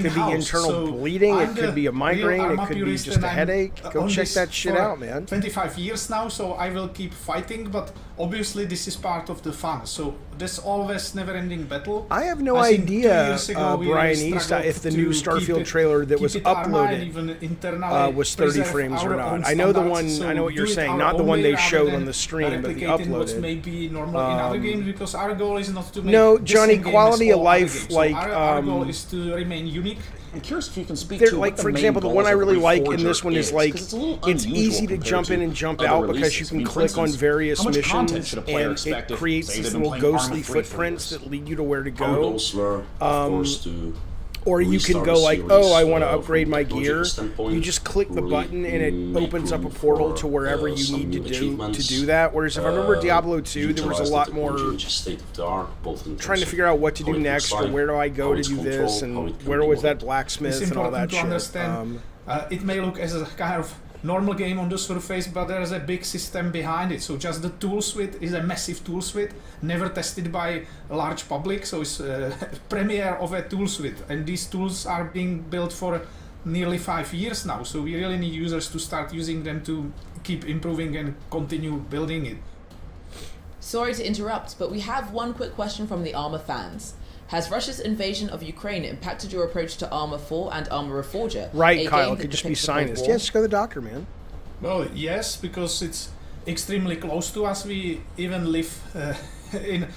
could be internal bleeding, it could be a migraine, it could be just a headache. Go check that shit out, man. 25 years now, so I will keep fighting, but obviously this is part of the fun. So there's always never-ending battle. I have no idea, Brian East, if the new Starfield trailer that was uploaded was 30 frames or not. I know the one. I know what you're saying. Not the one they showed on the stream, but the uploaded. May be normal in other games because our goal is not to make no, Johnny. Quality of life, like our goal is to remain unique. I'm curious if you can speak to like, for example, the one I really like in this one is like it's easy to jump in and jump out because you can click on various missions and it creates these little ghostly footprints that lead you to where to go. Or you can go like, oh, I want to upgrade my gear. You just click the button and it opens up a portal to wherever you need to do that. Whereas if I remember Diablo 2, there was a lot more trying to figure out what to do next, or where do I go to do this, and where was that blacksmith and all that shit. It may look as a kind of normal game on the surface, but there is a big system behind it. So just the tool suite is a massive tool suite, never tested by a large public. So it's a premiere of a tool suite, and these tools are being built for nearly 5 years now. So we really need users to start using them to keep improving and continue building it. Sorry to interrupt, but we have one quick question from the Arma fans. Has Russia's invasion of Ukraine impacted your approach to Arma 4 and Arma Reforged? Right, Kyle, it could just be sinus. Yeah, just go to the doctor, man. Well, yes, because it's extremely close to us. We even live in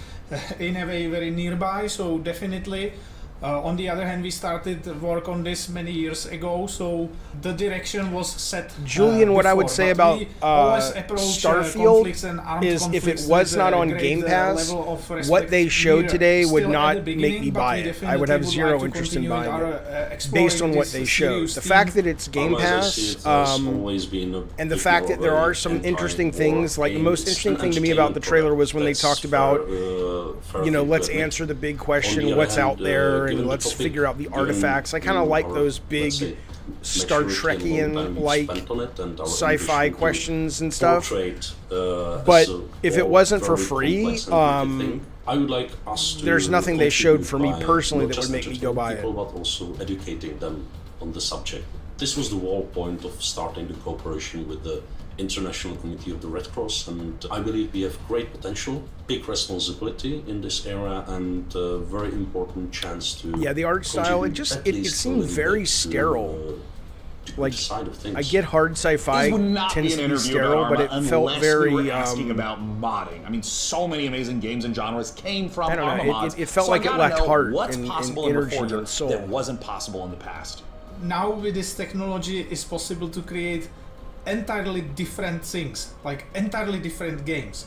a way very nearby, so definitely. On the other hand, we started work on this many years ago, so the direction was set. Julian, what I would say about Starfield is if it was not on Game Pass, what they showed today would not make me buy it. I would have zero interest in buying it based on what they showed. The fact that it's Game Pass and the fact that there are some interesting things, like the most interesting thing to me about the trailer was when they talked about, you know, let's answer the big question, what's out there, and let's figure out the artifacts. I kind of like those big Star Trekian-like sci-fi questions and stuff. But if it wasn't for free, there's nothing they showed for me personally that would make me go buy it. But also educating them on the subject. This was the whole point of starting the cooperation with the International Committee of the Red Cross, and I believe we have great potential, big responsibility in this era, and a very important chance to. Yeah, the art style, it seemed very sterile. Like, I get hard sci-fi tends to be sterile, but it felt very. We were asking about modding. I mean, so many amazing games and genres came from Arma mods. It felt like it lacked heart what's and possible energy in and soul that wasn't possible in the past. Now with this technology, it's possible to create entirely different things, like entirely different games.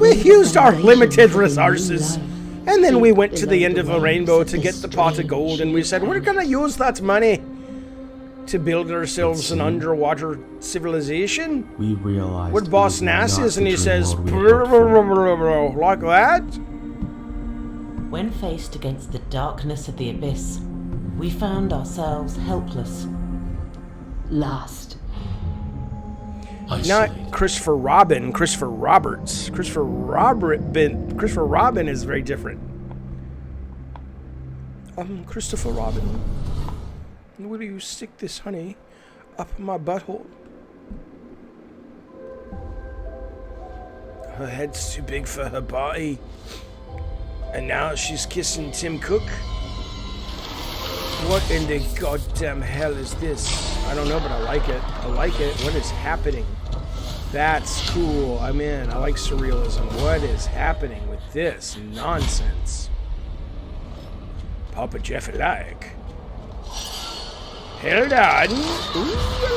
We used our limited resources And then we went to the end of the rainbow to get the pot of gold, and we said, we're going to use that money to build ourselves an underwater civilization. We realized What Boss Nass is, and he says, like that? When faced against the darkness of the abyss, we found ourselves helpless. Lost. Not Christopher Robin, Christopher Roberts. Christopher Robin is very different. Christopher Robin. Will you stick this honey up my butthole? Her head's too big for her body. And now she's kissing Tim Cook? What in the goddamn hell is this? I don't know, but I like it. I like it. What is happening? That's cool. I'm in. I like surrealism. What is happening with this nonsense? Papa Jaffe like. Hold on. Ooh, I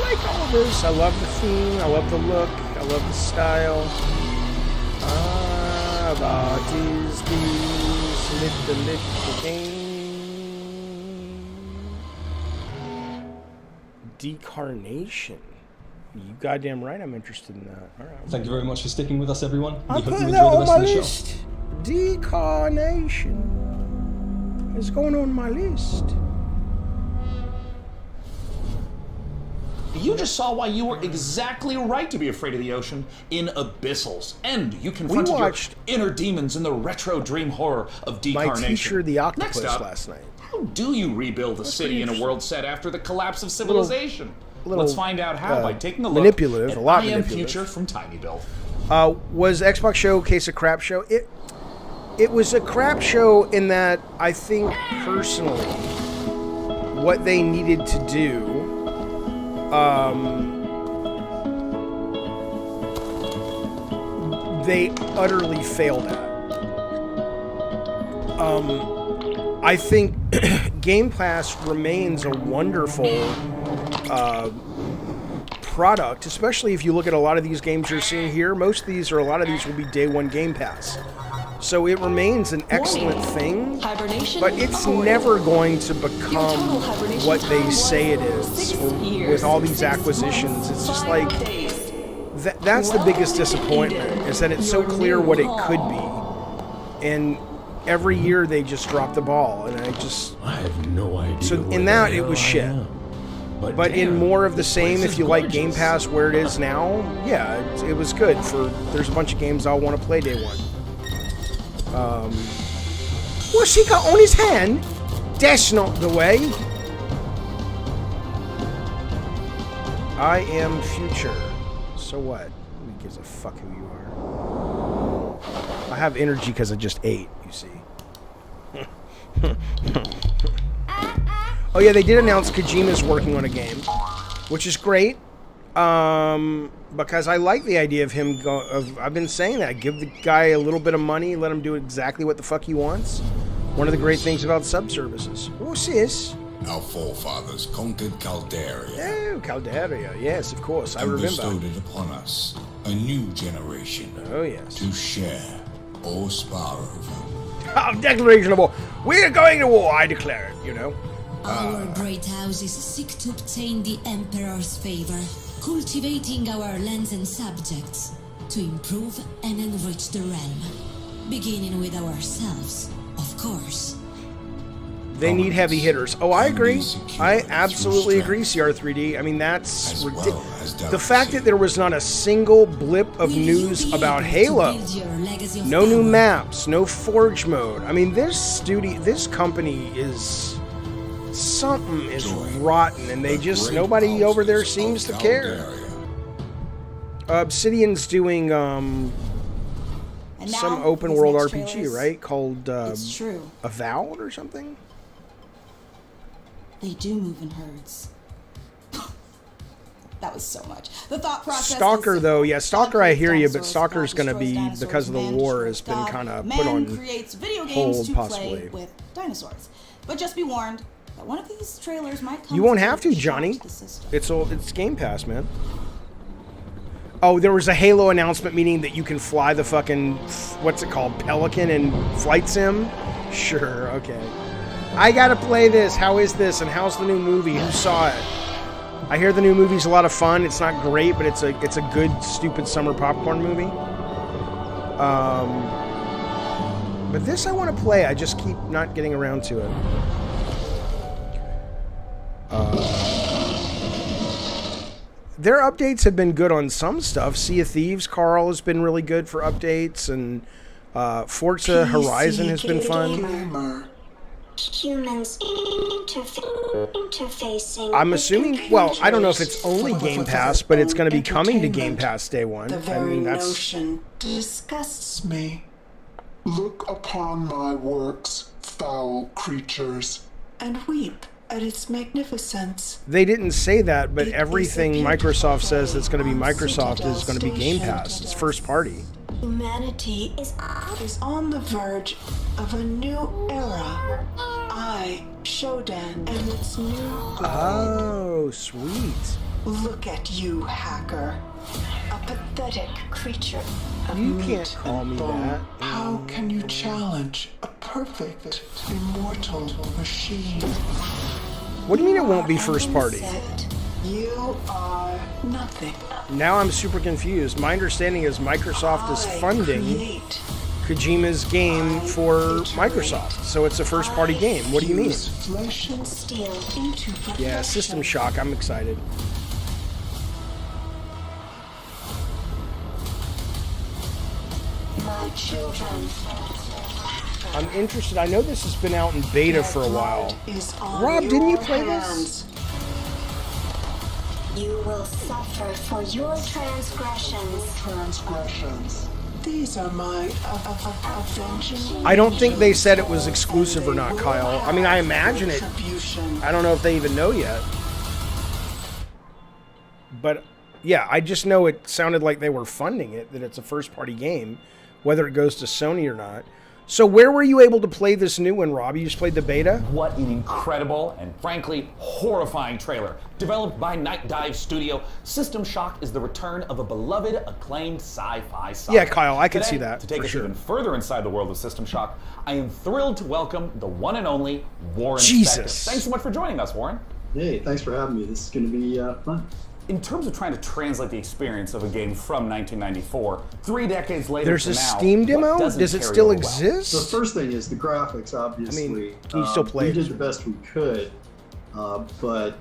like all of this. I love the theme. I love the look. I love the style. What is this little thing? Decarnation. You goddamn right I'm interested in that. All right. Thank you very much for sticking with us, everyone. We I'm hope you putting enjoy that the on rest my of the show. list. Decarnation. It's going on my list. You just saw why you were exactly right to be afraid of the ocean in Abyssals. And you confronted your inner demons in the retro dream horror of Decarnation. My teacher, the octopus, Next up, last night. how do you rebuild a city in a world set after the collapse of civilization? Let's find out how by taking a look manipulative, at a lot I Am manipulative. Future from Tiny Build. Was Xbox Showcase a crap show? It was a crap show in that I think personally what they needed to do they utterly failed at. I think Game Pass remains a wonderful product, especially if you look at a lot of these games you're seeing here. Most of these, or a lot of these, will be day one Game Pass. So it remains an excellent thing, but it's never going to become what they say it is with all these acquisitions. It's just like, that's the biggest disappointment, is that it's so clear what it could be. And every year they just drop the ball, and I have no idea. So in that, it was shit. But in more of the same, if you like Game Pass where it is now, yeah, it was good. There's a bunch of games I'll want to play day one. What's he got on his hand? That's not the way. I am future. So what? Who gives a fuck who you are? I have energy because I just ate, you see. Oh yeah, they did announce Kojima's working on a game, which is great. Because I like the idea of him I've been saying that. Give the guy a little bit of money, let him do exactly what the fuck he wants. One of the great things about sub-services. What's this? Our forefathers conquered Caldaria. Oh, Caldaria. Yes, of course. I and remember. bestowed it upon us, a new generation. Oh, yes. To share or spar over. Declaration of war. We're going to war, I declare it, you know. Our great houses seek to obtain the Emperor's favor, cultivating our lands and subjects to improve and enrich the realm. Beginning with ourselves, of course. They need heavy hitters. Oh, I agree. I absolutely agree, CR3D. I mean, that's ridiculous. The fact that there was not a single blip of news about Halo. No new maps, no Forge mode. I mean, this company is... Something is rotten, and nobody over there seems to care. Obsidian's doing some open world RPG, right? Called Avowed or something? They do move in herds. That was so much. The thought process. Stalker, though, yeah, Stalker, I hear you, but Stalker's going to be, because of the war, has been kind of put on creates video games hold, to possibly. play with dinosaurs. But just be warned that one of these trailers might come. You won't have to, Johnny. It's Game Pass, man. Oh, there was a Halo announcement, meaning that you can fly the fucking, what's it called, Pelican in Flight Sim? Sure, okay. I gotta play this. How is this? And how's the new movie? Who saw it? I hear the new movie's a lot of fun. It's not great, but it's a good, stupid summer popcorn movie. But this I want to play. I just keep not getting around to it. Their updates have been good on some stuff. Sea of Thieves, Carl, has been really good for updates, and Forza Horizon has been fun. Humans interfacing. I'm assuming, well, I don't know if it's only Game Pass, but it's going to be coming to Game Pass day one. The very notion disgusts me. Look upon my works, foul creatures, and weep at its magnificence. They didn't say that, but everything Microsoft says that's going to be Microsoft is going to be Game Pass. It's first party. Humanity is on the verge of a new era. I, Shodan, am its new glory. Oh, sweet. Look at you, hacker. A pathetic creature of You meat can't call and me bone. that. How can you challenge a perfect, immortal machine? What do you mean it won't be first party? You are nothing. Now I'm super confused. My understanding is Microsoft is funding Kojima's game for Microsoft, so it's a first party game. What do you mean? Flesh and steel into Yeah, System Shock. I'm excited. My children. I'm interested. I know this has been out in beta for a while. Rob, didn't you play this? You will suffer for your transgressions. These are my avenging. I don't think they said it was exclusive or not, Kyle. I mean, I imagine it. I don't know if they even know yet. But yeah, I just know it sounded like they were funding it, that it's a first-party game, whether it goes to Sony or not. So where were you able to play this new one, Rob? You just played the beta? What an incredible and frankly horrifying trailer. Developed by Night Dive Studio, System Shock is the return of a beloved, acclaimed sci-fi saga. Yeah, Kyle, I can Today, see that, To take for us sure. even further inside the world of System Shock, I am thrilled to welcome the one and only Warren Jesus. Spector. Thanks so much for joining us, Warren. Hey, thanks for having me. This is going to be fun. In terms of trying to translate the experience of a game from 1994, 3 decades later There's to a now, Steam what demo? doesn't Does it carry still over well? exist? The first thing is the graphics, obviously. I mean, can you still play we it? did the best we could, but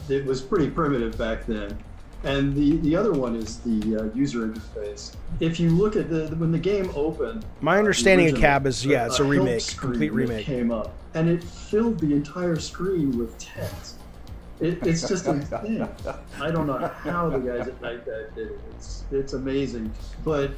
it was pretty primitive back then. And the other one is the user interface. If you look at when the game opened, My understanding of original, Cab is, yeah, it's a help remake, screen complete that remake. came up, and it filled the entire screen with text. It's just a thing. I don't know how the guys at Night Dive did it. It's amazing. But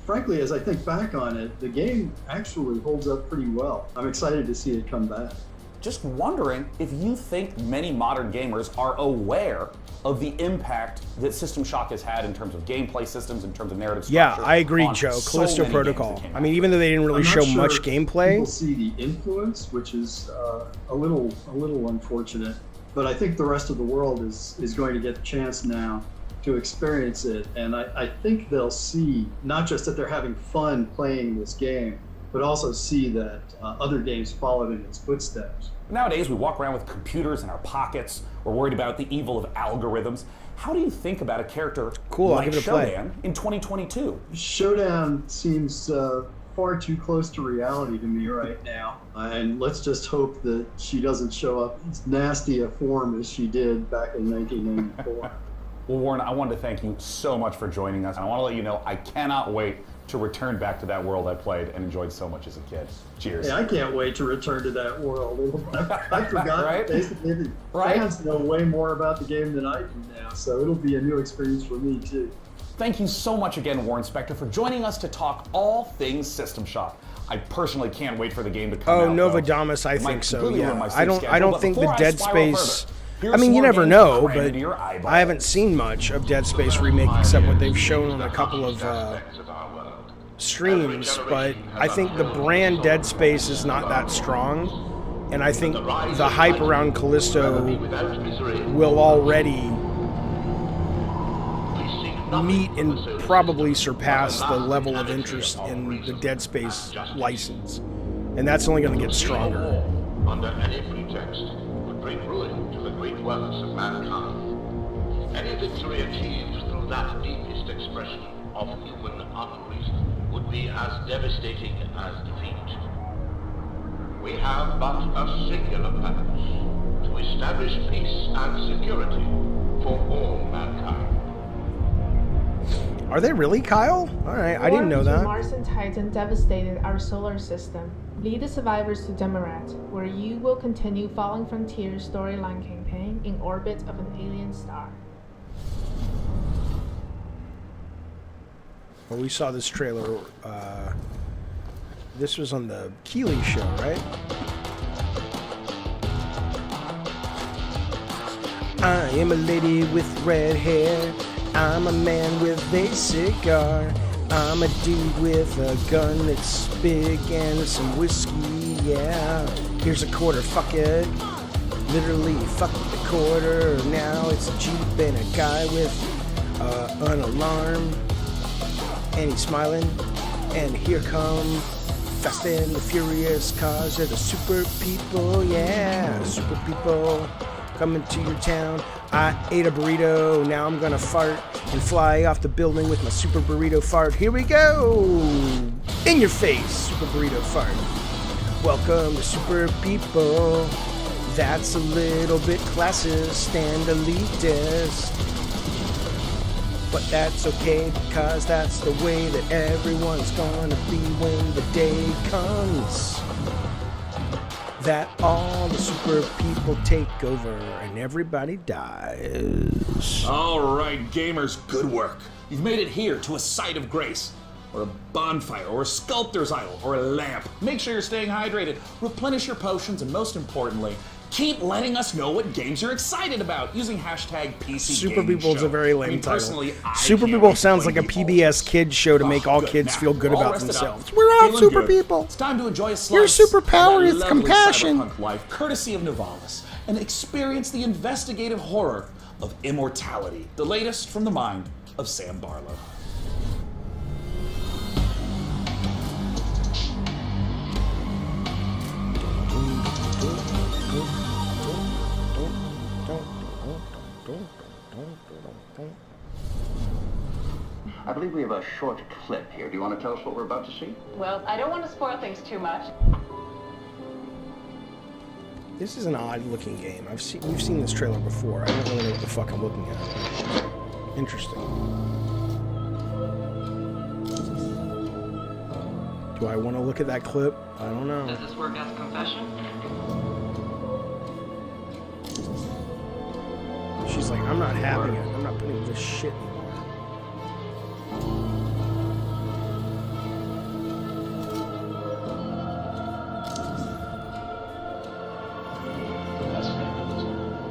frankly, as I think back on it, the game actually holds up pretty well. I'm excited to see it come back. Just wondering if you think many modern gamers are aware of the impact that System Shock has had in terms of gameplay systems, in terms of narrative structure. Yeah, I agree, on Joe. so Callisto many games Protocol. that came I mean, even though they didn't really I'm not show sure much gameplay. People see the influence, which is a little unfortunate. But I think the rest of the world is going to get a chance now to experience it, and I think they'll see not just that they're having fun playing this game, but also see that other games followed in its footsteps. Nowadays, we walk around with computers in our pockets. We're worried about the evil of algorithms. How do you think about a character Cool, I'll like give it a play. Shodan in 2022? Showdown seems far too close to reality to me right now, and let's just hope that she doesn't show up as nasty a form as she did back in 1994. Well, Warren, I wanted to thank you so much for joining us. And I want to let you know I cannot wait to return back to that world I played and enjoyed so much as a kid. Cheers. Hey, I can't wait to return to that world. I forgot. Right? Basically, the Right? fans know way more about the game than I do now, so it'll be a new experience for me too. Thank you so much again, Warren Spector, for joining us to talk all things System Shock. I personally can't wait for the game to come out. Oh, though. Novodamus, I It might think so. completely ruin Yeah, my I sleep don't. schedule, I don't but think the before I Dead spiral Space. further, here's I mean, some you more never games know, crammed but into your eyeball. I haven't seen much of Dead Space remake except what they've shown on a couple of streams. But I think the brand Dead Space is not that strong, and I think the hype around Callisto will already meet and probably surpass the level of interest in the Dead Space license. And that's only going to get stronger. Under any pretext, would bring ruin to the great works of mankind. Any victory achieved through that deepest expression of human unreason would be as devastating as defeat. We have but a singular purpose, to establish peace and security for all mankind. Are they really, Kyle? Alright, I didn't know that. Mars and Titan devastated our solar system. Lead the survivors to Demarat, where you will continue Fallen Frontiers storyline campaign in orbit of an alien star. Well, we saw this trailer, this was on the Keeley show, right? I am a lady with red hair. I'm a man with a cigar. I'm a dude with a gun that's big and some whiskey, yeah. Here's a quarter, fuck it. Literally, fuck the quarter. Now it's a Jeep and a guy with an alarm. And he's smiling. And here come Fast and the Furious cars. They're the super people, yeah. Super people coming to your town. I ate a burrito, now I'm gonna fart and fly off the building with my super burrito fart. Here we go! In your face, super burrito fart. Welcome to Super People. That's a little bit classist and elitist. But that's okay, because that's the way that everyone's gonna be when the day comes. That all the super people take over and everybody dies. All right, gamers, good work. You've made it here to a site of grace, or a bonfire, or a sculptor's idol, or a lamp. Make sure you're staying hydrated, replenish your potions, and most importantly, keep letting us know what games you're excited about using hashtag PC Super People's Show. a very lame title. Personally, Super People sounds like a PBS Kids show to make all kids feel good about themselves. We're all Feeling super good. people. It's time to enjoy a Your slice superpower of is that lovely compassion. cyberpunk life, courtesy of Novalis, and experience the investigative horror of immortality. The latest from the mind of Sam Barlow. I believe we have a short clip here. Do you want to tell us what we're about to see? Well, I don't want to spoil things too much. This is an odd-looking game. We've seen this trailer before. I don't really know what the fuck I'm looking at. Interesting. Do I want to look at that clip? I don't know. Does this work as a confession? She's like, I'm not having it. I'm not putting this shit anymore.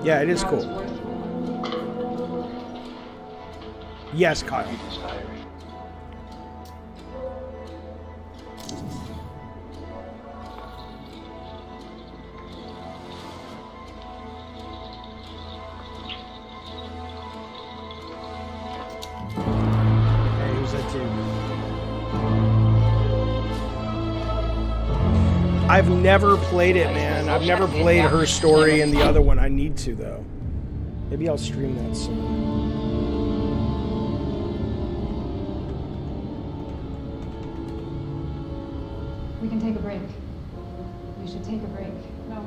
Yeah, it is cool. Yes, Kyle. Hey, who's that dude? I've never played it, man. I've never played Her Story and the other one. I need to, though. Maybe I'll stream that soon. We can take a break. We should take a break. No.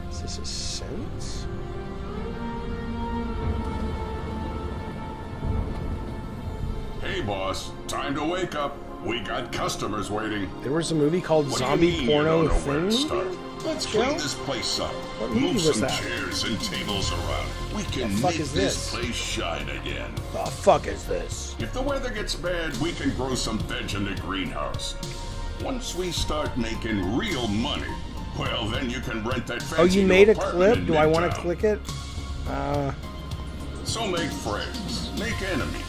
Is this a sense? Hey, boss. Time to wake up. We got customers waiting. There was a movie called What do you Zombie mean you Porno don't know where to Thing. start? Let's go. clean this place up. What movie Move was some that? chairs and tables around. We can The fuck make is this this? place shine again. The fuck is this? If the weather gets bad, we can grow some veg in the greenhouse. Once we start making real money, well, then you can rent that fancy Oh, you made a apartment clip? in Do I want to Midtown. click it? So make friends, make enemies.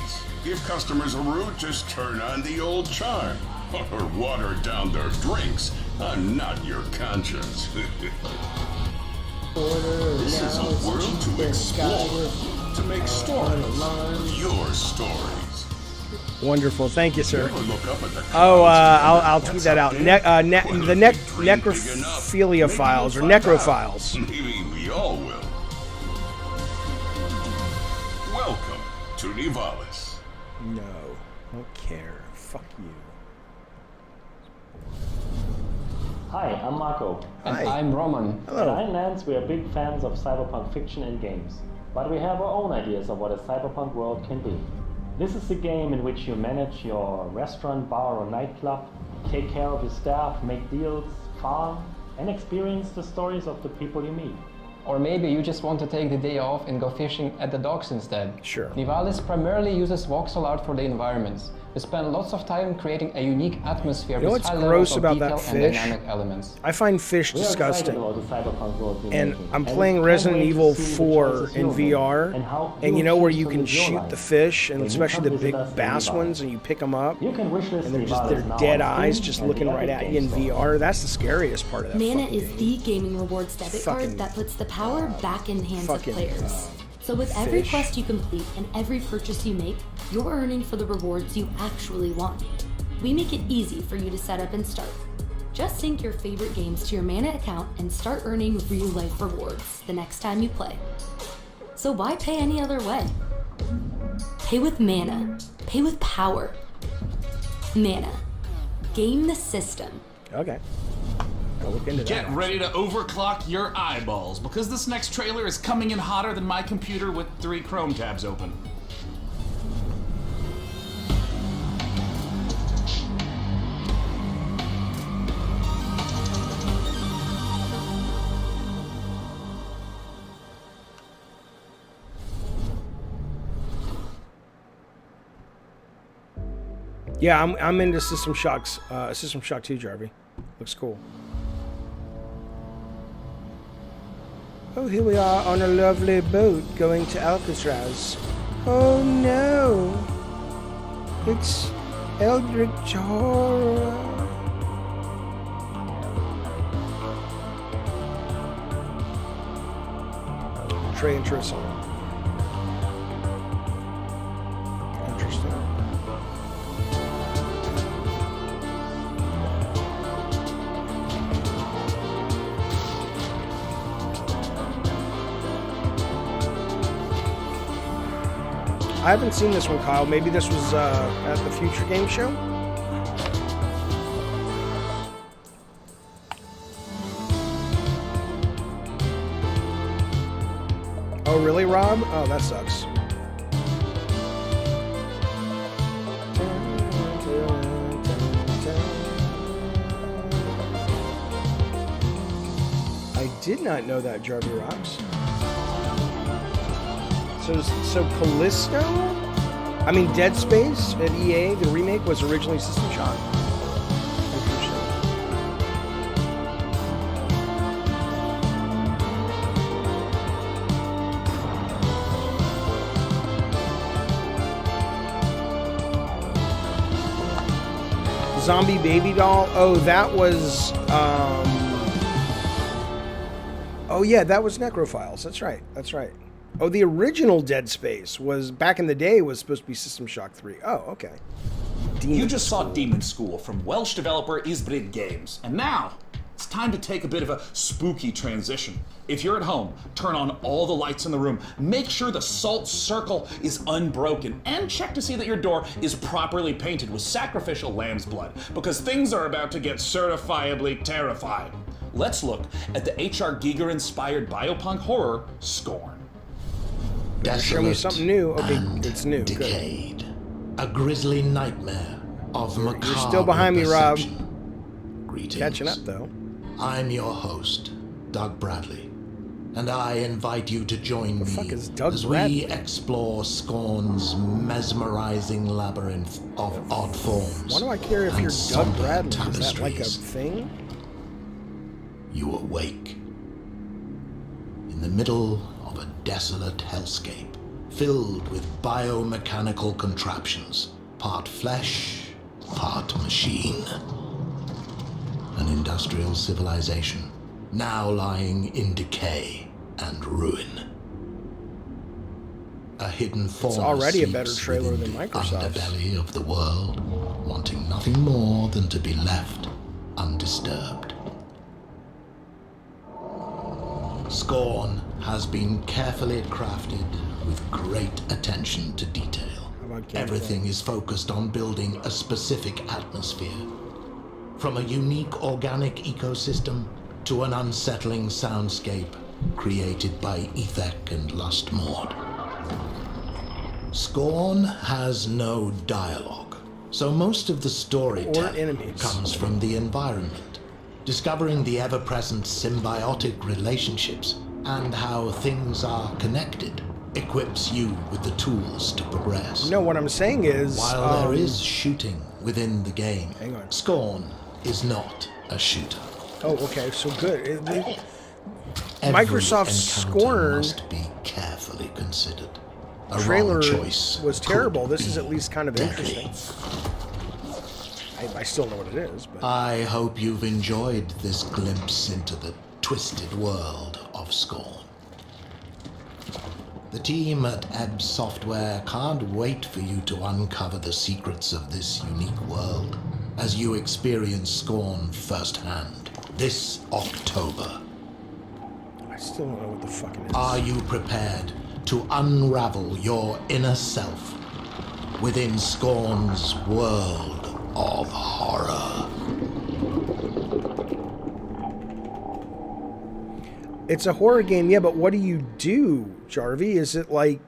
If customers are rude, just turn on the old charm. or water down their drinks. I'm not your conscience. This is a world to explore, to make stories, your stories. Wonderful, thank you, sir. Never look up at the Oh, clouds. I'll tweet that out. The necrophilia files or necrophiles. Maybe we all will. Welcome to Nivalis. No, don't care. Fuck you. Hi, I'm Marco. Hi. And I'm Roman. Hello. At Ironlands, we are big fans of cyberpunk fiction and games. But we have our own ideas of what a cyberpunk world can be. This is a game in which you manage your restaurant, bar, or nightclub, take care of your staff, make deals, farm, and experience the stories of the people you meet. Or maybe you just want to take the day off and go fishing at the docks instead. Sure. Nivalis primarily uses voxel art for the environments. We spend lots of time creating a unique atmosphere You know with what's high gross levels of about detail that and fish? dynamic elements. I find fish We are excited disgusting. about the cyberpunk world we're And making, I'm we playing can't Resident wait to Evil see the 4 choices in you'll make VR, and how and you you'll know where choose you to can live your shoot life. the fish, and When you especially come the visit big us in bass Nivalis. ones, and you pick them up, You can wishlist and they're just Nivalis their now dead on eyes Steam just and looking the right Epic at you in Games Store. VR. That's the scariest part of that. Mana fucking is game. the gaming rewards debit Fucking, card that puts the power back in the hands of fucking, players. So with every fish. quest you complete and every purchase you make, you're earning for the rewards you actually want. We make it easy for you to set up and start. Just sync your favorite games to your Mana account and start earning real-life rewards the next time you play. So why pay any other way? Pay with Mana. Pay with power. Mana. Game the system. Okay. I'll look into that. Get ready to overclock your eyeballs, because this next trailer is coming in hotter than my computer with 3 Chrome tabs open. Yeah, I'm into System Shock's System Shock 2, Jarvie. Looks cool. Oh, here we are on a lovely boat going to Alcatraz. Oh no! It's Eldritch Horror. Trey and Tristan. Interesting. I haven't seen this one, Kyle. Maybe this was at the Future Game Show? Oh, really, Rob? Oh, that sucks. I did not know that, Jarvie Rocks. So Callisto? I mean, Dead Space at EA, the remake was originally System Shock. Interesting. Zombie Baby Doll. Oh, that was. Oh yeah, that was Necrophiles. That's right. That's right. Oh, the original Dead Space was back in the day was supposed to be System Shock 3. Oh, okay. You just saw Demon School from Welsh developer Isbrid Games, and now it's time to take a bit of a spooky transition. If you're at home, turn on all the lights in the room, make sure the salt circle is unbroken, and check to see that your door is properly painted with sacrificial lamb's blood, because things are about to get certifiably terrifying. Let's look at the H.R. Giger-inspired biopunk horror, Scorn. Show me something new. Okay, it's new. Decayed. A grisly nightmare of macabre. You're still behind me, Rob. Greetings. Catching up, though. I'm your host, Doug Bradley, and I invite you to join me as we explore Scorn's mesmerizing labyrinth of odd forms. Why do I care if you're Doug Bradley? Is that like a thing? You awake in the middle of a desolate hellscape filled with biomechanical contraptions, part flesh, part machine. An industrial civilization now lying in decay and ruin. A hidden force. It's already a better sleeps trailer within than the Microsoft's. underbelly of the world, wanting nothing more than to be left undisturbed. Scorn has been carefully crafted with great attention to detail. Everything is focused on building a specific atmosphere. From a unique organic ecosystem to an unsettling soundscape created by Ethek and Lustmord. Scorn has no dialogue, so most of the storytelling comes from the environment, discovering the ever-present symbiotic relationships and how things are connected equips you with the tools to progress. No, what I'm saying is... While there is shooting within the game, Scorn is not a shooter. Oh, okay, so good. Every Microsoft's encounter Scorn must be carefully considered. A trailer wrong choice was terrible. could This is be at least kind of deadly. interesting. I still know what it is, but... I hope you've enjoyed this glimpse into the twisted world of Scorn. The team at Ebb Software can't wait for you to uncover the secrets of this unique world as you experience Scorn firsthand this October. I still don't know what the fuck it is. Are you prepared to unravel your inner self within Scorn's world of horror? It's a horror game, yeah, but what do you do, Jarvie? Is it like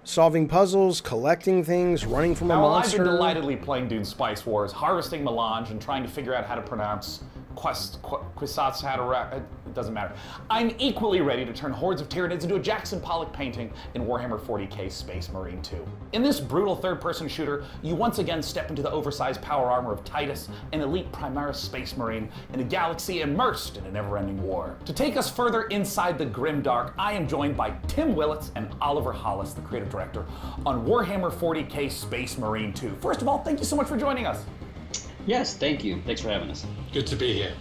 solving puzzles, collecting things, running from a monster? I've been delightedly playing Dune Spice Wars, harvesting melange, and trying to figure out how to pronounce Quisatz Haderach. It doesn't matter. I'm equally ready to turn hordes of Tyranids into a Jackson Pollock painting in Warhammer 40k Space Marine 2. In this brutal third-person shooter, you once again step into the oversized power armor of Titus, an elite Primaris Space Marine in a galaxy immersed in a never-ending war. To take us further inside the grimdark, I am joined by Tim Willits and Oliver Hollis, the creative director, on Warhammer 40k Space Marine 2. First of all, thank you so much for joining us. Yes, thank you. Thanks for having us. Good to be here.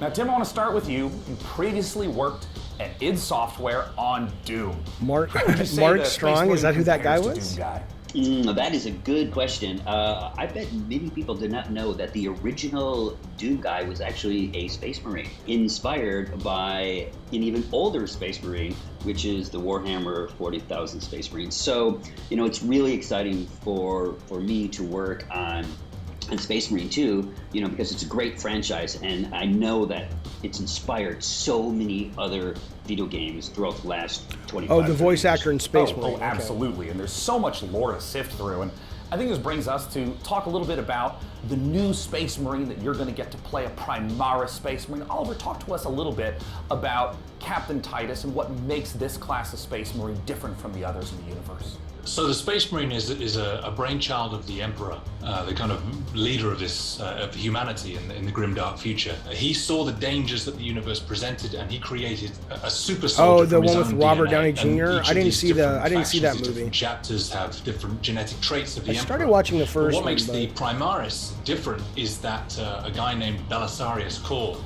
Now, Tim, I want to start with you. You previously worked at id Software on Doom. Mark Strong, is that who that guy was? That is a good question. I bet many people did not know that the original Doom guy was actually a Space Marine, inspired by an even older Space Marine, which is the Warhammer 40,000 Space Marine. So, it's really exciting for me to work on Space Marine 2, because it's a great franchise, and I know that it's inspired so many other video games throughout the last 25 Oh, the voice actor in Space Marine. Oh, absolutely. And there's so much lore to sift through. And I think this brings us to talk a little bit about the new Space Marine that you're going to get to play, a Primaris Space Marine. Oliver, talk to us a little bit about Captain Titus and what makes this class of Space Marine different from the others in the universe. So the Space Marine is a brainchild of the Emperor, the kind of leader of this of humanity in the grimdark future. He saw the dangers that the universe presented, and he created a super soldier. Oh, the from his one with own Robert DNA. Downey And Jr. each I of didn't these see different that factions, movie. Different chapters have different genetic traits of the I Emperor. started watching the first But what one, makes but- the Primaris different is that a guy named Belisarius Cawl,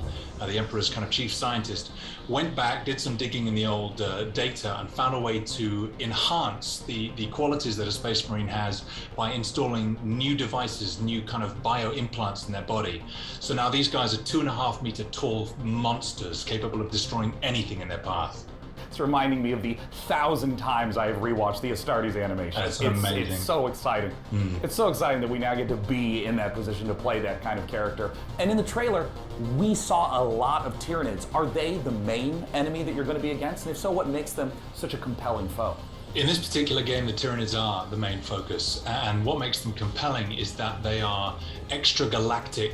the Emperor's kind of chief scientist, went back, did some digging in the old data, and found a way to enhance the qualities that a Space Marine has by installing new devices, new kind of bio implants in their body. So now these guys are 2.5 meter tall monsters capable of destroying anything in their path. It's reminding me of the 1,000 times I have rewatched the Astartes animation. That's amazing. It's so exciting. It's so exciting that we now get to be in that position to play that kind of character. And in the trailer, we saw a lot of Tyranids. Are they the main enemy that you're going to be against? And if so, what makes them such a compelling foe? In this particular game, the Tyranids are the main focus, and what makes them compelling is that they are extragalactic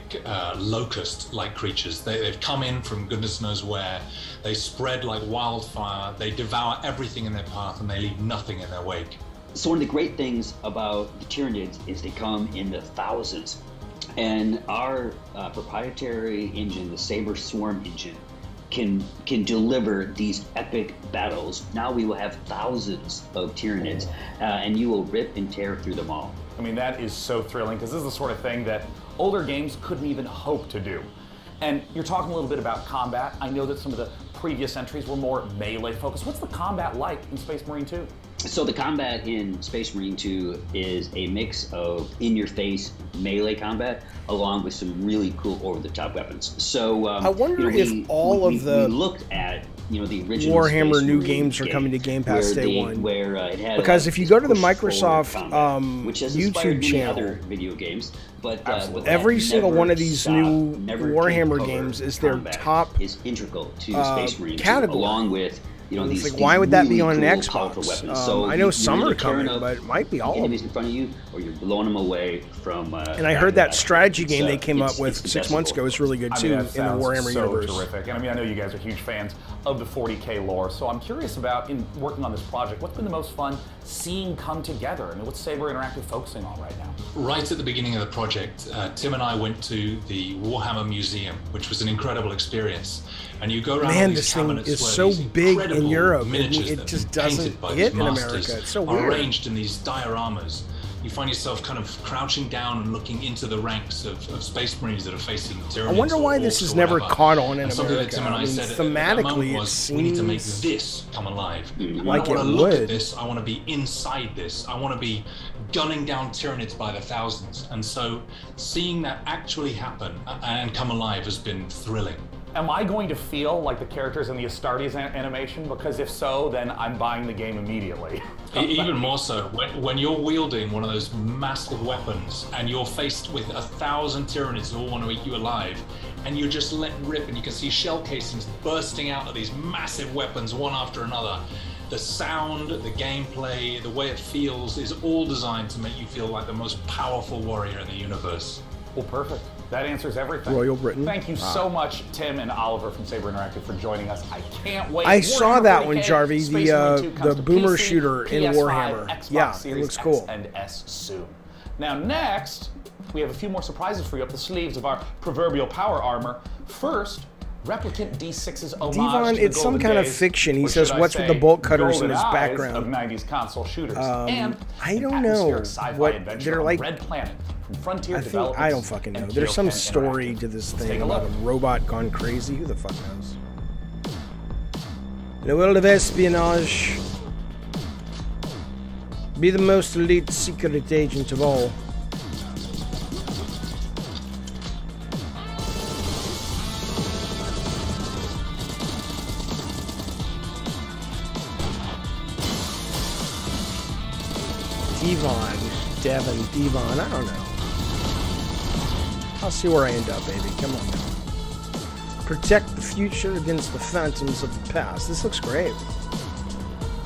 locust-like creatures. They've come in from goodness knows where, they spread like wildfire, they devour everything in their path, and they leave nothing in their wake. So one of the great things about the Tyranids is they come in the thousands. And our proprietary engine, the Saber Swarm engine, can deliver these epic battles. Now we will have thousands of Tyranids, and you will rip and tear through them all. I mean, that is so thrilling because this is the sort of thing that older games couldn't even hope to do. And you're talking a little bit about combat. I know that some of the previous entries were more melee focused. What's the combat like in Space Marine 2? So the combat in Space Marine 2 is a mix of in-your-face melee combat along with some really cool over-the-top weapons. So I wonder if we looked at the original Warhammer Space new Marine games are coming to Game Pass day one. Where it had because if you go to the Microsoft which has inspired YouTube many channel, other video games, but every single one of these new Warhammer games is their top is integral to Space Marine 2, category. along with these. Like, why would that be on an cool, Xbox? powerful weapons. So I know you some either are coming, turn but it might be all of them. enemies in front of you, or you're blowing them away from. And I heard that strategy game they came up it's with the 6 best months of ago is really good I too mean, in that the sounds Warhammer so universe. terrific. And I mean, I know you guys are huge fans of the 40K lore, so I'm curious about, in working on this project, what's been the most fun seeing come together? I mean, what's Saber Interactive focusing on right now? Right at the beginning of the project, Tim and I went to the Warhammer Museum, which was an incredible experience. And you go around Man, these this thing cabinets is where so these big in incredible Europe, and miniatures it that just have been painted doesn't by hit these in masters America. It's so are weird. arranged in these dioramas. You find yourself kind of crouching down and looking into the ranks of Space Marines that are facing I Tyranids wonder why or this orcs is or never whatever. caught on in And something that America. Tim and I I mean, said at that thematically, moment it was, we need to make seems this come alive. When like I want it to look would. at this, I want to be inside this. I want to be gunning down Tyranids by the thousands. And so seeing that actually happen and come alive has been thrilling. Am I going to feel like the characters in the Astartes animation? Because if so, then I'm buying the game immediately. Even more so, when you're wielding one of those massive weapons and you're faced with 1,000 Tyranids who all want to eat you alive, and you're just let rip and you can see shell casings bursting out of these massive weapons one after another. The sound, the gameplay, the way it feels is all designed to make you feel like the most powerful warrior in the universe. Well, perfect. That answers everything. Royal Britain. Thank you so much, Tim and Oliver from Saber Interactive, for joining us. I can't wait. I saw that one, 40K, Jarvie, Space Marine 2 comes the to boomer PC, shooter in PS5, Warhammer. Xbox Yeah, Series it looks X cool. and S soon. Now, next, we have a few more surprises for you up the sleeves of our proverbial power armor. First, Replicant D6's homage Devon, to the it's some golden kind of days, fiction. He or says, should I what's with say, the bolt cutters in golden his eyes background? of 90s console shooters. Um, And I don't an know atmospheric sci-fi what adventure they're on like. Red Planet from Frontier I Developments don't fucking know. and There's some Biopunk story Interactive. to this Let's thing take a about look. a robot gone crazy. Who the fuck knows? In a world of espionage, be the most elite secret agent of all. Devon, I don't know. I'll see where I end up, baby. Come on now. Protect the future against the phantoms of the past. This looks great.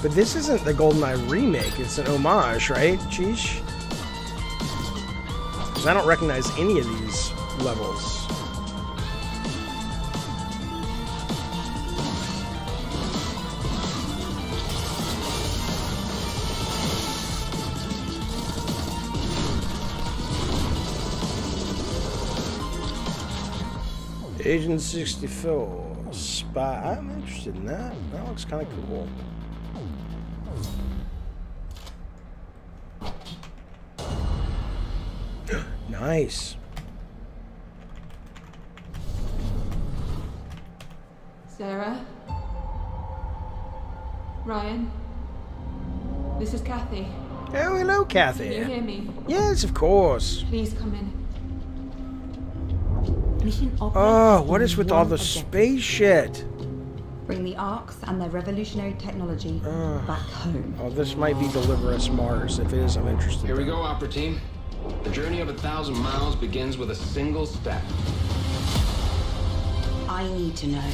But this isn't the GoldenEye remake. It's an homage, right? Sheesh. Because I don't recognize any of these levels. Agent 64 Spy. I'm interested in that. That looks kind of cool. Nice. Sarah? Ryan? This is Kathy. Oh, hello, Kathy. Can you hear me? Yes, of course. Please come in. Mission Oh, what is with all the space shit? Bring the Arcs and their revolutionary technology back home. Oh, this might be Deliver Us Mars. If it is, I'm interested. Here we go, Opera Team. The journey of 1,000 miles begins with a single step. I need to know.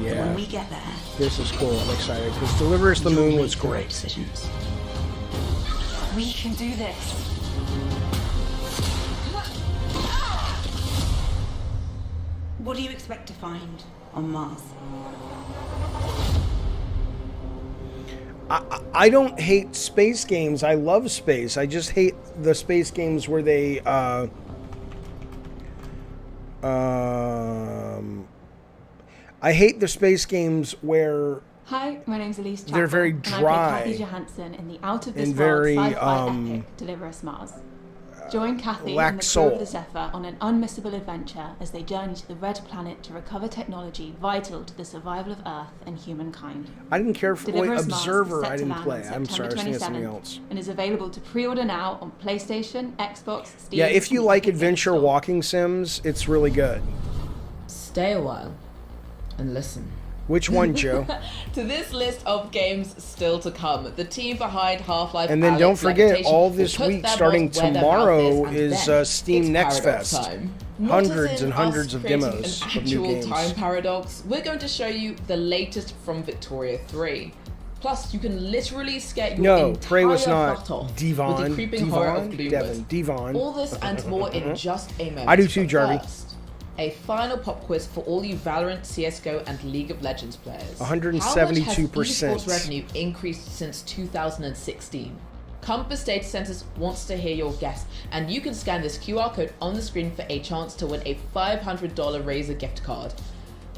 Yeah. That when we get there, This is cool. I'm excited because Deliver Us the Moon was great. decisions. We can do this. What do you expect to find on Mars? I don't hate space games. I love space. I just hate the space games where they I hate the space games where Hi, my name's Elise Chapel. They're very And I dry play Kathy Johansson in the out of this and world very, sci-fi epic Deliver Us Mars. Join Kathy lack and the crew soul. of the Zephyr on an unmissable adventure as they journey to the Red Planet to recover technology vital to the survival of Earth and humankind. I didn't care for Deliver Us Mars is Observer. set I to didn't land play. on I'm sorry, I was thinking of something 27th else. and is available to pre-order now on PlayStation, Xbox, Steam. Yeah, if you and like Epic adventure Games Store. walking sims, it's really good. Stay a while and listen. Which one, Joe? To this list of games still to come, the team behind Half-Life And then Alyx don't forget, Levitation all will this put week, their starting boss where their tomorrow, mouth is and then Steam it's Next Paradox Fest. time. Not as Hundreds in and hundreds us of creating demos an of new actual games. time paradox. We're going to show you the latest from Victoria 3. Plus, you can literally scare your No, entire Prey was not battle with Devon. the creeping horror of Devon? Gloomwood. Devon. Devon. All this and more in just a moment. I do too, But Jarvie. first, a final pop quiz for all you Valorant, CSGO, and League of Legends players. 172%. How much has esports revenue increased since 2016? Compass Data Centers wants to hear your guess, and you can scan this QR code on the screen for a chance to win a $500 Razer gift card.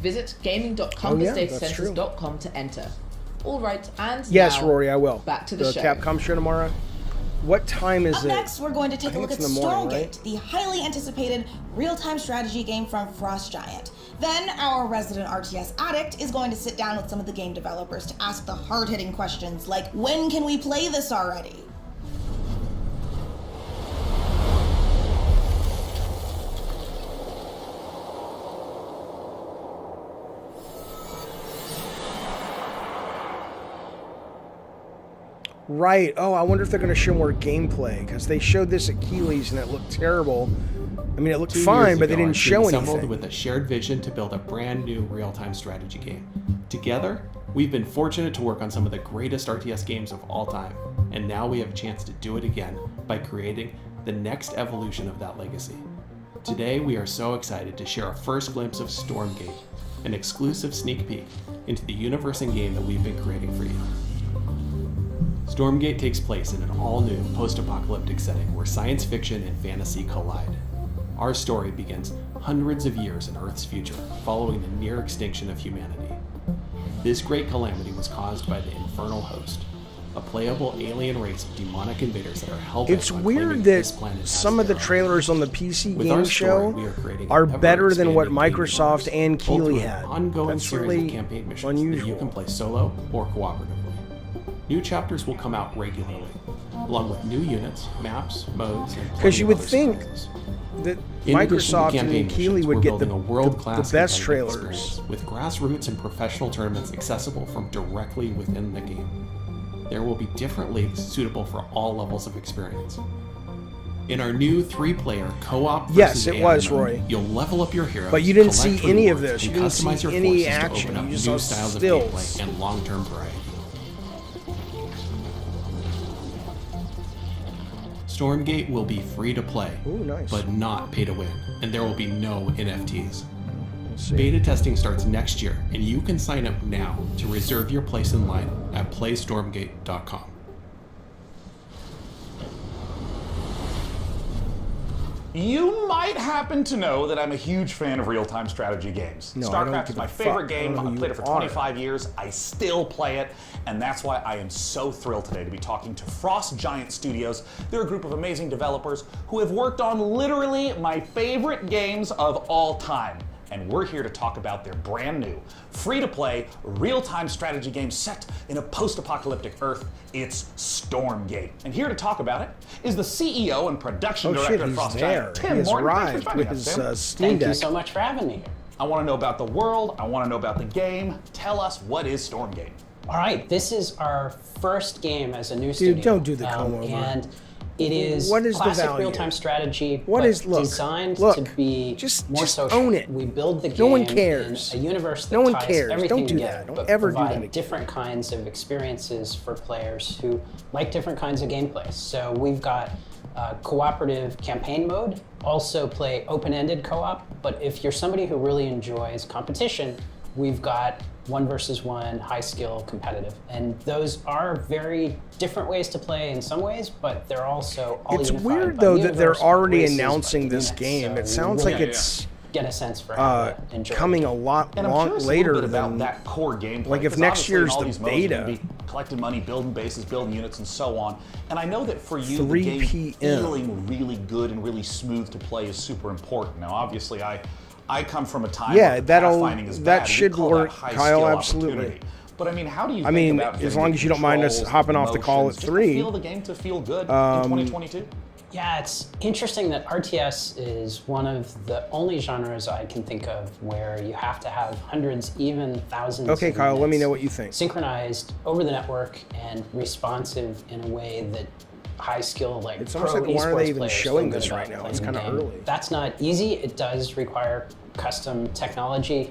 Visit gaming.compassdatacenters.com to enter. All right, and Yes, now, Rory, I will. back to the show. Capcom show tomorrow. What time is Up it? next, we're going to take I a think look at it's in the morning, Stormgate, right? the highly anticipated real-time strategy game from Frost Giant. Then, our resident RTS addict is going to sit down with some of the game developers to ask the hard-hitting questions like, when can we play this already? Right. Oh, I wonder if they're going to show more gameplay, because they showed this at Keeley's and it looked terrible. I mean, it looked 2 fine, years but they ago, our didn't team show assembled anything. with a shared vision to build a brand new real-time strategy game. Together, we've been fortunate to work on some of the greatest RTS games of all time, and now we have a chance to do it again by creating the next evolution of that legacy. Today, we are so excited to share a first glimpse of Stormgate, an exclusive sneak peek into the universe and game that we've been creating for you. Stormgate takes place in an all-new post-apocalyptic setting where science fiction and fantasy collide. Our story begins hundreds of years in Earth's future, following the near extinction of humanity. This great calamity was caused by the Infernal Host, a playable alien race of demonic invaders that are hell-bent It's on weird claiming that this planet as some of the their own. trailers on the PC With game our show story, we are creating are an better than what ever-expanding game Microsoft universe, and both Keeley through an had. ongoing That's series really of campaign missions unusual. that you can play solo or cooperatively. New chapters will come out regularly, along with new units, maps, modes, and Because you would other think surprises. that In addition to Microsoft campaign and Keeley missions, would we're get the building a world-class best competitive trailers. experience, with grassroots and professional tournaments accessible from directly within the game. There will be different leagues suitable for all levels of experience. In our new 3-player co-op Yes, versus it AI was, mode, Roy. you'll level up your heroes, But you didn't collect see any of rewards, this. You and didn't customize see your any forces to action. open up You just new saw styles stills. of gameplay and long-term variety. Stormgate will be free to play, but not pay to win, and there will be no NFTs. Beta testing starts next year, and you can sign up now to reserve your place in line at playstormgate.com. You might happen to know that I'm a huge fan of real-time strategy games. No, I don't StarCraft is give my a favorite fuck. I don't game. know who I've played it you for are. 25 years. I still play it, and that's why I am so thrilled today to be talking to Frost Giant Studios. They're a group of amazing developers who have worked on literally my favorite games of all time. And we're here to talk about their brand new, free-to-play, real-time strategy game set in a post-apocalyptic Earth. It's Stormgate. And here to talk about it is the CEO and production director of he's Frost there. Giant, Tim He has Morton. Thanks arrived for joining with us, his Tim. Steam Thank Deck. you so much for having me. I want to know about the world. I want to know about the game. Tell us, what is Stormgate? All right, this is our first game as a new Dude, studio. don't do the comb over. And it is What is the classic value? real-time strategy, What but is- look, designed look, to be more social. own it. We build the game No one cares. in a universe that No one ties cares. everything Don't do together, that. Don't but ever do provide that again. different kinds of experiences for players who like different kinds of gameplay. So we've got cooperative campaign mode, also play open-ended co-op, but if you're somebody who really enjoys competition, we've got 1 versus 1, high skill, competitive. And those are very different ways to play in some ways, but they're also all It's unified weird by though the that they're universe, already races, announcing by this units. game. So It sounds we like really it's get a sense for how to enjoy coming it. a lot And I'm curious later a little bit than about that core gameplay. like if because next obviously in year's all the these modes you're gonna beta. be collecting money, building bases, building units, and so on. And I know that for you, 3 the game p.m. feeling really good and really smooth to play is super important. Now, obviously, I come from a time Yeah, where that pathfinding is bad. We should call work, that high Kyle. skill Absolutely. opportunity. But I mean, how do you I think mean, about as getting long the as you don't mind us controls, hopping off the call at motions, just to 3. feel the game to feel good in 2022? Yeah, it's interesting that RTS is one of the only genres I can think of where you have to have hundreds, even thousands Okay, of Kyle, let me units know what you think. synchronized over the network and responsive in a way that high skill, like It's almost pro like, why are esports they even players showing feel this good right about now? It's playing the kinda game. early. That's not easy. It does require custom technology.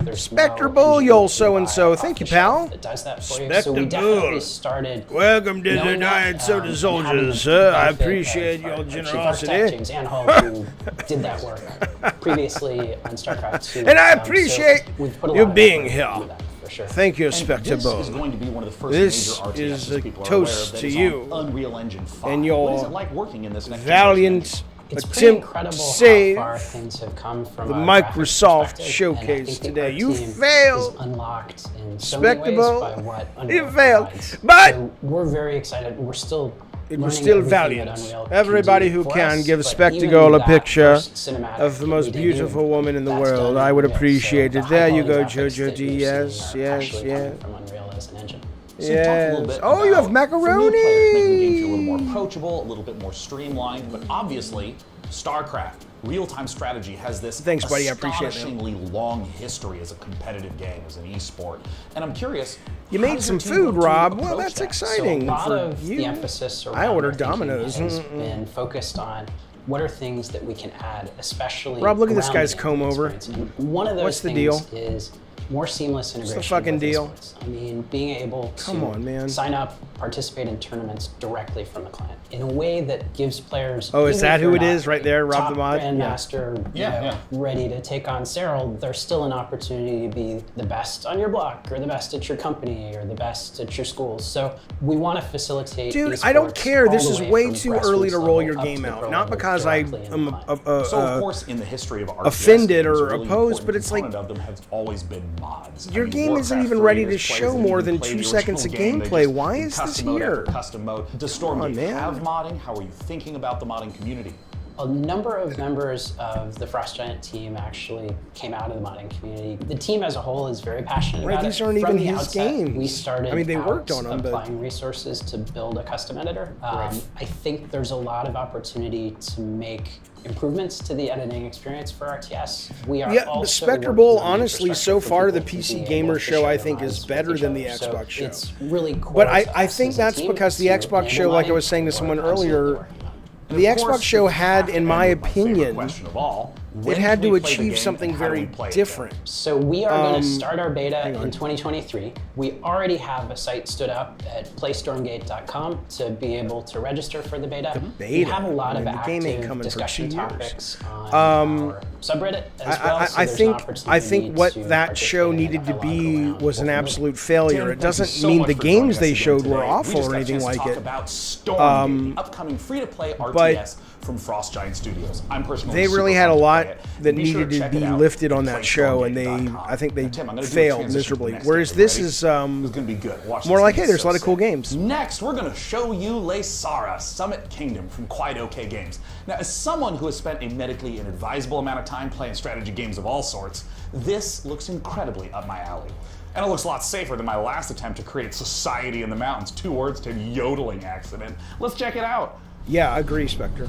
There's Spectre no Bull, engine y'all to so and buy so. off Thank the you, shelf pal. that does that for you. Spectre So we definitely Bull. started. Welcome to the knowing that, Diet Soda and Soldiers, having sir. the I benefit appreciate of your our chief generosity. architect, James Anhalt, who did that work previously on StarCraft 2. And I So appreciate we've put a you lot of being effort here. into that, for sure. Thank you, And Spectre this Bull. is going to be one of the first This major RTSs is a people are toast aware of that to is you on Unreal Engine 5. and What is your it like working in this next valiant It's pretty attempt to incredible save how far things have come from the a graphics Microsoft perspective, showcase and I think the today. art You team failed. is unlocked in so many ways Spectacle. by what You Unreal failed. provides. But So we're very excited. We're still it was learning still everything that valiant. Unreal Everybody can do who for can us, give but Spectacle even a that picture first cinematic of the most that we beautiful debuted, woman in the that's done world. in I would Unreal. appreciate So it. the There you high-quality go, graphics Jojo that D. you're Yes, seeing are yes, actually yes. coming from Unreal as an engine. So talk a little bit Oh, you have about, for new players, making the game feel a little more macaroni. approachable, a little bit more streamlined, but obviously, StarCraft, real-time strategy, has this Thanks, buddy. I appreciate it. astonishingly long history as a competitive game, as an esport. And I'm curious, You how made does some your team food, go to Rob. Well, approach that's that? exciting So a lot for of you. the emphasis around I ordered our thinking Domino's. has been focused on what are things that we can add, especially Rob, look at this around guy's the comb over. experience. And one of those What's the things deal? is more seamless What's integration. the fucking with deal? esports. I mean, being able to Come on, man. sign up, participate in tournaments directly from the client in a way that gives players. Oh, is even that if who you're it not is right there, Rob top the mod? grandmaster, Yeah. you know, ready to take on Cyril, there's still an opportunity to be the best on your block, or the best at your company, or the best at your schools. So we want to facilitate. Dude, I don't esports care. all This the is way way from too early to grassroots roll level your up to game the out. pro Not level because I directly in the am client. So, of course, in the history of RTS, offended games, or a really opposed, important but it's like component of them has always been mods. your game isn't even ready to show more than 2 seconds of gameplay. Why is this here? Custom mode. Does Come on, Stormgate man. have modding? How are you thinking about the modding community? A number of members of the Frost Giant team actually came out of the modding community. The team as a whole is very passionate Right, about these it. aren't From even the his outset, games. We started I mean, they worked out on them, but- applying resources to build a custom editor. I think there's a lot of opportunity to make improvements to the editing experience for RTS. We are Yeah, also but Spectre working Bowl, on honestly, infrastructure so for far, the people to PC be able Gamer to show, share I their think, is mods with better each than the other. So Xbox show. It's really cool But to I us think as a that's team because the to Xbox show, enable like I was modding. saying to someone We're absolutely earlier, working on it. the Xbox show had, in my opinion, Question of all, it had to achieve something very different. So we are going to start our beta hang on. in 2023. We already have a site stood up at playstormgate.com to be able to register for the beta. We Beta? have a lot I mean, of the game ain't active coming for discussion 2 years. topics on our subreddit as well. So I there's an think opportunity what to that show participate needed to and be dialogue was an around absolute failure. Tim, It thank you doesn't so mean much the for joining games us they again showed were today. We awful just or got a anything chance to like talk it. about Stormgate, the upcoming free-to-play RTS from Frost Giant Studios. I'm personally They really super had a pumped lot play it. that Be sure needed to check be it out lifted at on that show, and I think they Now, Tim, I'm gonna do a failed transition to the miserably. next Whereas game. this Ready? is It's going to be good. Watch more this. like, This hey, is there's a so lot of cool sick. games. Next, we're going to show you Lesara, Summit Kingdom from Quite OK Games. Now, as someone who has spent a medically inadvisable amount of time playing strategy games of all sorts, this looks incredibly up my alley. And it looks a lot safer than my last attempt to create society in the mountains. 2 words to yodeling accident. Let's check it out. Yeah, I agree, Spectre.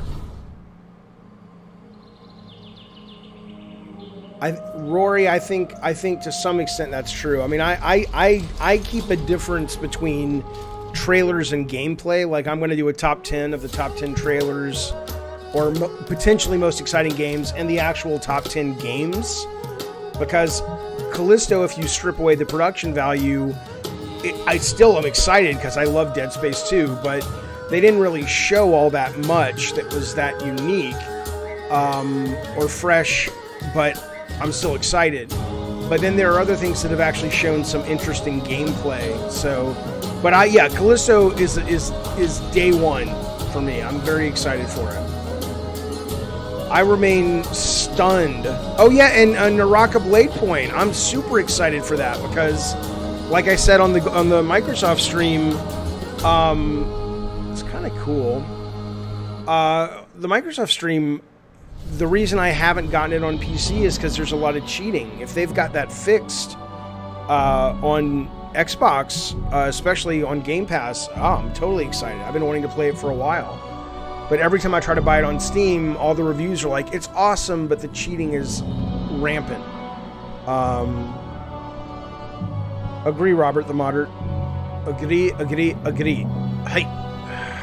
Rory, I think to some extent that's true. I mean, I keep a difference between trailers and gameplay. Like, I'm going to do a top 10 of the top 10 trailers or potentially most exciting games and the actual top 10 games. Because Callisto, if you strip away the production value, I still am excited because I love Dead Space 2, but they didn't really show all that much that was that unique or fresh, but I'm still excited. But then there are other things that have actually shown some interesting gameplay. So, but Callisto is day one for me. I'm very excited for it. I remain stunned. Oh yeah, and Naraka Blade Point. I'm super excited for that because, like I said on the Microsoft stream, it's kind of cool. The Microsoft stream, the reason I haven't gotten it on PC is because there's a lot of cheating. If they've got that fixed on Xbox, especially on Game Pass, I'm totally excited. I've been wanting to play it for a while. But every time I try to buy it on Steam, all the reviews are like, it's awesome, but the cheating is rampant. Agree, Robert the Moderate. Agree.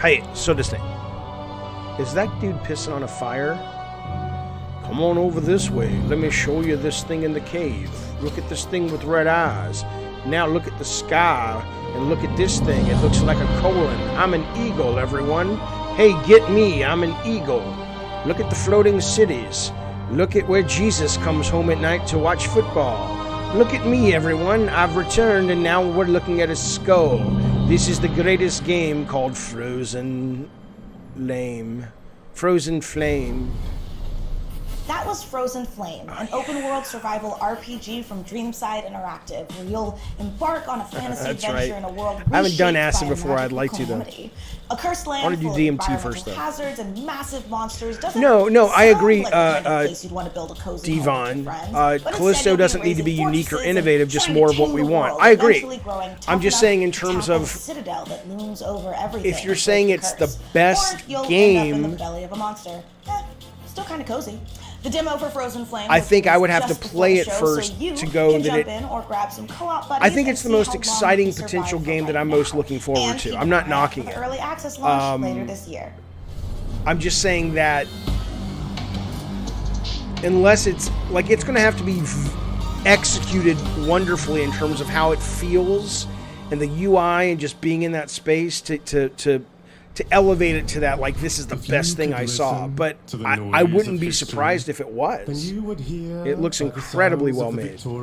Hey, so this thing. Is that dude pissing on a fire? Come on over this way. Let me show you this thing in the cave. Look at this thing with red eyes. Now look at the sky and look at this thing. It looks like a colon. I'm an eagle, everyone. Hey, get me. I'm an eagle. Look at the floating cities. Look at where Jesus comes home at night to watch football. Look at me, everyone. I've returned and now we're looking at a skull. This is the greatest game called Frozen Flame. That was Frozen Flame, an open-world survival RPG from Dreamside Interactive, where you'll embark on a fantasy adventure in a world I haven't done reshaped Acid by a before. I'd like magical to, though. calamity. A cursed I land want to do full of DMT environmental first, though. hazards and massive monsters doesn't No, I sound agree, like the kind of place you'd want to build a cozy home with Devon. your friends, but instead Callisto you'll be doesn't need to be raising unique or fortresses innovative, and just trying to more of what tame we the want. world, I agree. eventually growing tough I'm just enough saying in to terms tackle of the citadel that looms over everything. if you're and saying break it's the the curse. best Or you'll end up in game, the belly of a monster. Still kind of cozy. The demo for Frozen Flame. I think I would have to just before play the it show, first so you to go can that jump it. in or grab some co-op buddies I think and it's the see most how long exciting you survive potential for game that right I'm now. most looking forward And to. keep I'm not an eye out knocking for it. the early access launch later this year. I'm just saying that unless it's like it's going to have to be executed wonderfully in terms of how it feels and the UI and just being in that space to elevate it to that, like, this is the best thing I saw. But I wouldn't be surprised if it was. It looks incredibly well made. Oh,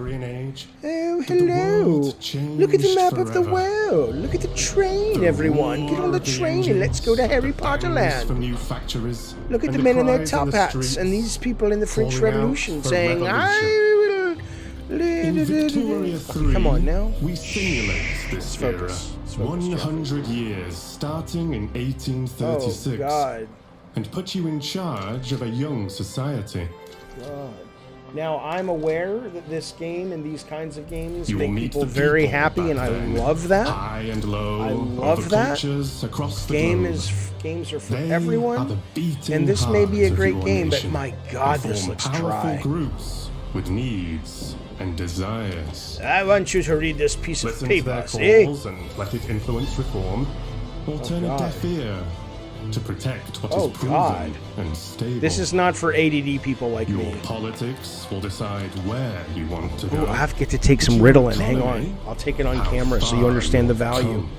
hello. Look at the map of the world. Look at the train, everyone. Get on the train and let's go to Harry Potter Land. Look at the men in their top hats and these people in the French Revolution saying, I will... Come on now. We simulate this era. 100 years, starting in 1836. Oh, God. And put you in charge of a young society. God. Now, I'm aware that this game and these kinds of games You will make meet people the very people happy, and back I then. love that. High and low, I of love the that. cultures across the Games are for everyone, and this may be a great game, but my God, this looks powerful dry. groups with needs and desires. I want you to read this piece of Listen paper, to their see? calls and let it influence reform, or turn a God. deaf ear to protect what Oh, is proven God. and stable. This is not for ADD people like Your me. politics will decide where you want to Ooh, go. I have to get to take some But your Ritalin. Hang economy, on. I'll take it on how camera so you far understand the you'll value. come.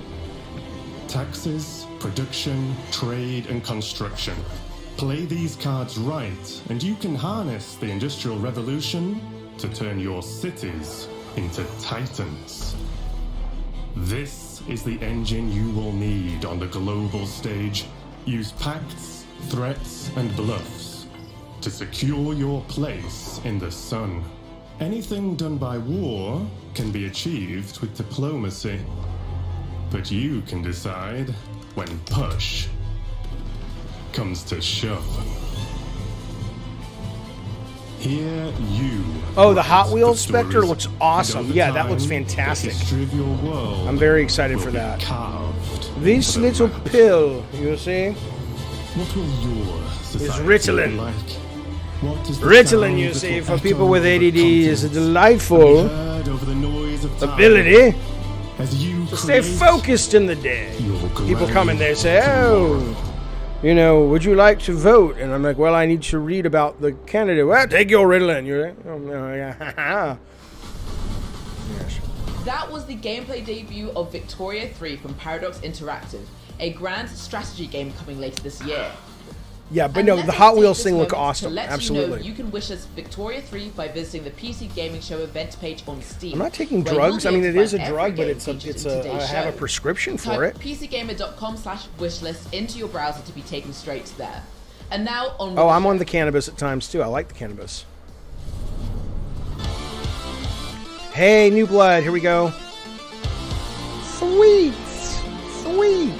Taxes, production, trade, and construction. Play these cards right, and you can harness the Industrial Revolution to turn your cities into titans. This is the engine you will need on the global stage. Use pacts, threats, and bluffs to secure your place in the sun. Anything done by war can be achieved with diplomacy. But you can decide when push comes to shove. Here you. Oh, the Hot Wheels the Spectre stories, looks and awesome. over Yeah, that time, looks the fantastic. history of your world I'm very excited for will be that. carved This into the little map. pill, you see, What will your is society Ritalin. be like? What is the Ritalin, sound you that see, will for echo people with over ADD is a continents, delightful be heard over the noise of time, ability as you to stay create focused in the day. your People come and they grand say, tomorrow. oh, you know, would you like to vote? And I'm like, well, I need to read about the candidate. Well, take your Ritalin. You're like, oh, no, yeah. Yes. That was the gameplay debut of Victoria 3 from Paradox Interactive, a grand strategy game coming later this year. Yeah, but And no, let the us Hot take Wheels this thing look moment awesome. To let Absolutely. you know you can wish us Victoria 3 by visiting the PC Gaming Show event page on Steam. I'm not taking where you'll drugs. be I mean, able it to is a find drug, every but game it's a, featured it's in a. I today's have a show. prescription for Type it. PCGamer.com/wishlist into your browser to be taken straight to there. And now on with Oh, the I'm show. on the cannabis at times too. I like the cannabis. Hey, new blood. Here we go. Sweet. Sweet.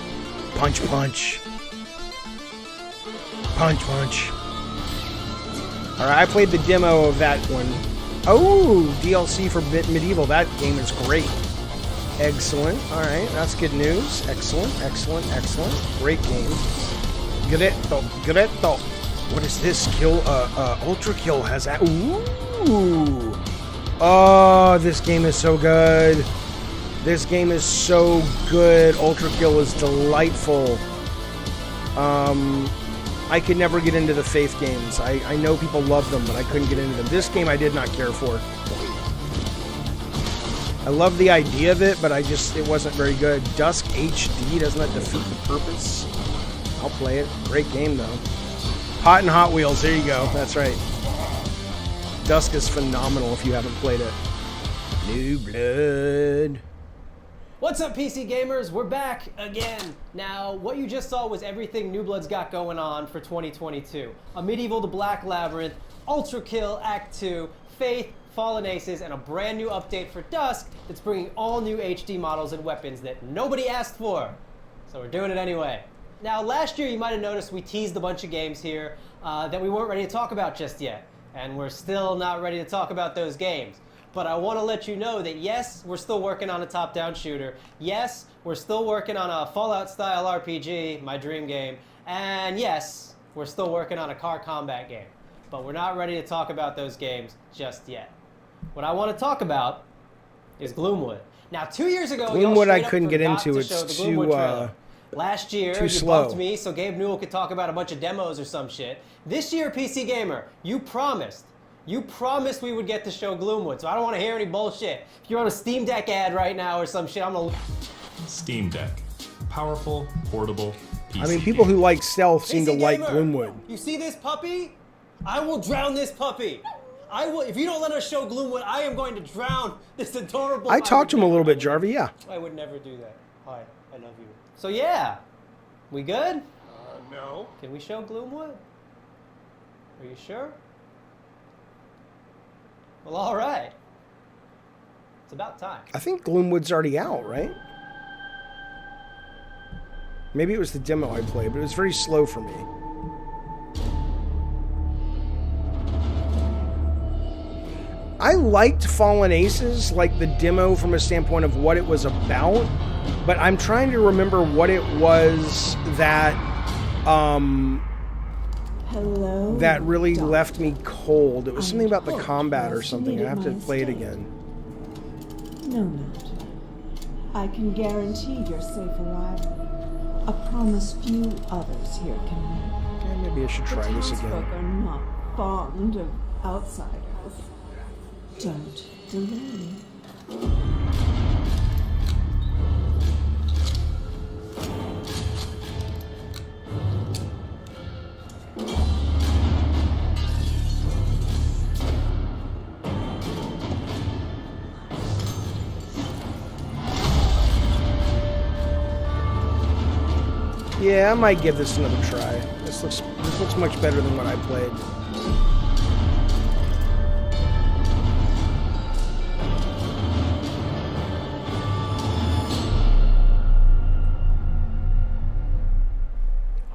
Punch, punch. Punch, punch. Alright, I played the demo of that one. Oh, DLC for Medieval. That game is great. Excellent. Alright, that's good news. Excellent, excellent, excellent. Great game. Gretto, Gretto. What is this? Kill, Ultra Kill has that. Ooh. Oh, this game is so good. This game is so good. Ultra Kill is delightful. I could never get into the Faith games. I know people love them, but I couldn't get into them. This game I did not care for. I love the idea of it, but it wasn't very good. Dusk HD, doesn't that defeat the purpose? I'll play it. Great game, though. Hot and Hot Wheels, there you go. That's right. Dusk is phenomenal if you haven't played it. New blood. What's up, PC gamers? We're back again. Now, what you just saw was everything New Blood's got going on for 2022. A Medieval the Black Labyrinth, Ultra Kill Act 2, Faith, Fallen Aces, and a brand new update for Dusk that's bringing all new HD models and weapons that nobody asked for. So we're doing it anyway. Now, last year you might have noticed we teased a bunch of games here that we weren't ready to talk about just yet. And we're still not ready to talk about those games. But I want to let you know that yes, we're still working on a top-down shooter. Yes, we're still working on a Fallout-style RPG, my dream game. And yes, we're still working on a car combat game. But we're not ready to talk about those games just yet. What I want to talk about is Gloomwood. Now, 2 years ago, Gloomwood I couldn't get into. It's It's too Last year, too you slow. bumped me so Gabe Newell could talk about a bunch of demos or some shit. This year, PC Gamer, you promised we would get to show Gloomwood, so I don't want to hear any bullshit. If you're on a Steam Deck ad right now or some shit, I'm gonna... Steam Deck. Powerful, portable, PC I mean, people game. who like stealth seem to PC like Gamer, Gloomwood. You see this puppy? I will drown this puppy. I will. If you don't let us show Gloomwood, I am going to drown this adorable... I talked to him a little bit, Jarvie, yeah. I would never do that. Hi, I love you. So yeah, we good? No. Can we show Gloomwood? Are you sure? Well, all right. It's about time. I think Gloomwood's already out, right? Maybe it was the demo I played, but it was very slow for me. I liked Fallen Aces, like the demo from a standpoint of what it was about, but I'm trying to remember what it was that that really left me cold. It was something about the combat or something. I have to play it again. No matter. I can guarantee your safe arrival. A promise few others here can make. Yeah, maybe I should try this again. Townsfolk are not fond of outsiders. Don't delay. Yeah, I might give this another try. This looks much better than what I played.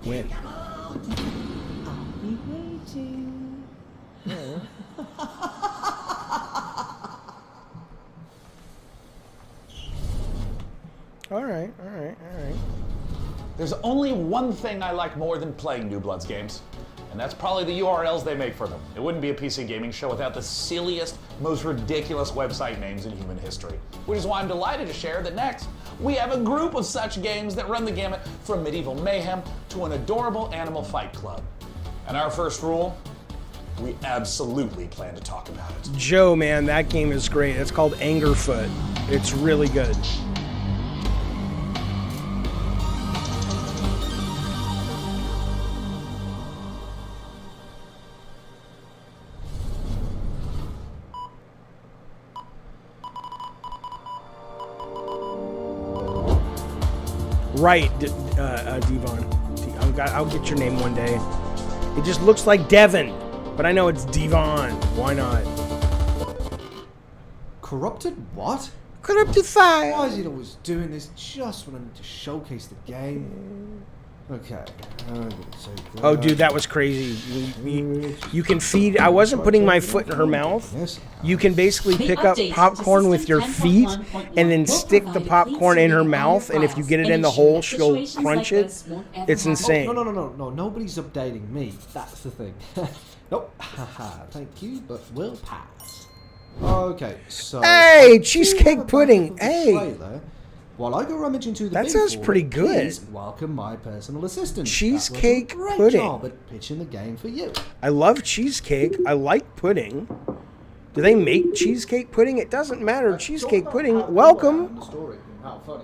Win. I'll be waiting. All right, all right, all right. There's only one thing I like more than playing New Bloods games, and that's probably the URLs they make for them. It wouldn't be a PC gaming show without the silliest, most ridiculous website names in human history, which is why I'm delighted to share that next, we have a group of such games that run the gamut from medieval mayhem to an adorable animal fight club. And our first rule, we absolutely plan to talk about it. Joe, man, that game is great. It's called Angerfoot. It's really good. Right, Devon. I'll get your name one day. It just looks like Devon, but I know it's Devon. Why not? Corrupted what? Corrupted fire. Why is it always doing this just when I need to showcase the game? Okay. I'm gonna take that. Oh, dude, that was crazy. You can feed. I wasn't putting my foot in her mouth. You can basically pick up popcorn with your feet and then stick the popcorn in her mouth. And if you get it in the hole, she'll crunch it. It's insane. Oh, no. Nobody's updating me. That's the thing. Nope. Haha. Thank you, but we'll pass. Okay, so. Hey, cheesecake pudding. Hey. While I go rummaging into the that sounds pretty good. Please welcome my personal assistant. Cheesecake great pudding. Job at pitching the game for you. I love cheesecake. I like pudding. Do they make cheesecake pudding? It doesn't matter. Cheesecake pudding. Welcome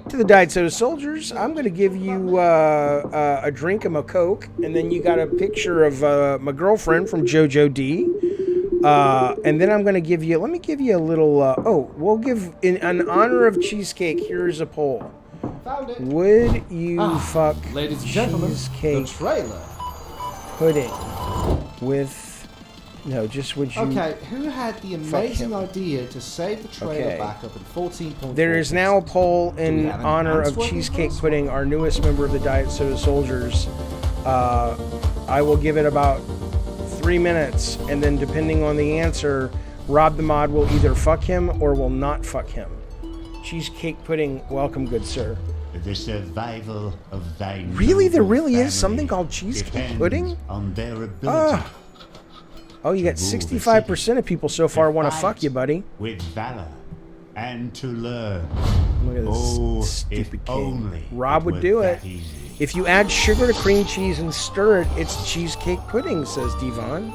to the Diet Soda Soldiers. I'm going to give you a drink of my Coke, and then you got a picture of my girlfriend from JoJo D. And then I'm going to give you, let me give you a little, we'll give, in honor of cheesecake, here's a poll. Found it. Would you fuck ladies and gentlemen, cheesecake the trailer pudding with, no, just would you Okay, who had the amazing idea to save the trailer back up at 14.4? There is now a poll in honor of cheesecake pudding, our newest member of the Diet Soda Soldiers. I will give it about 3 minutes, and then depending on the answer, Rob the Mod will either fuck him or will not fuck him. Cheesecake pudding, welcome, good sir. The survival of thy Really? There really is something called cheesecake pudding? on their ability Oh, you got 65% of people so far want to fuck you, buddy. with valor and to learn. Look at this Oh, stupid if kid. only Rob would do it. that easy. If you add sugar to cream cheese and stir it, it's cheesecake pudding, says Devon.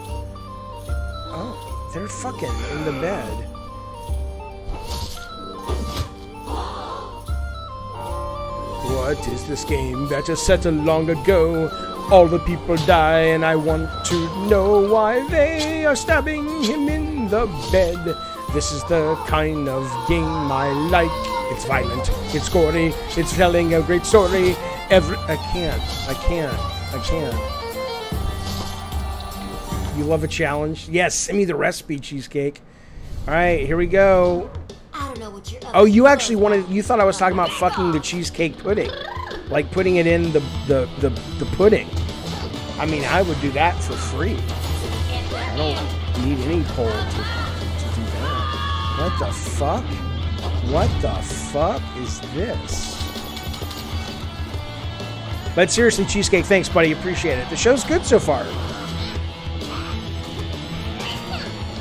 Oh, they're fucking in the bed. What is this game that is set long ago? All the people die, and I want to know why they are stabbing him in the bed. This is the kind of game I like. It's violent, it's gory, it's telling a great story. I can't. You love a challenge? Yes, send me the recipe, cheesecake. All right, here we go. I don't know what you're Oh, you actually wanted, you thought I was talking about fucking the cheesecake pudding. Like putting it in the pudding. I mean, I would do that for free. I don't need any poll to do that. What the fuck? What the fuck is this? But seriously, cheesecake, thanks, buddy. Appreciate it. The show's good so far.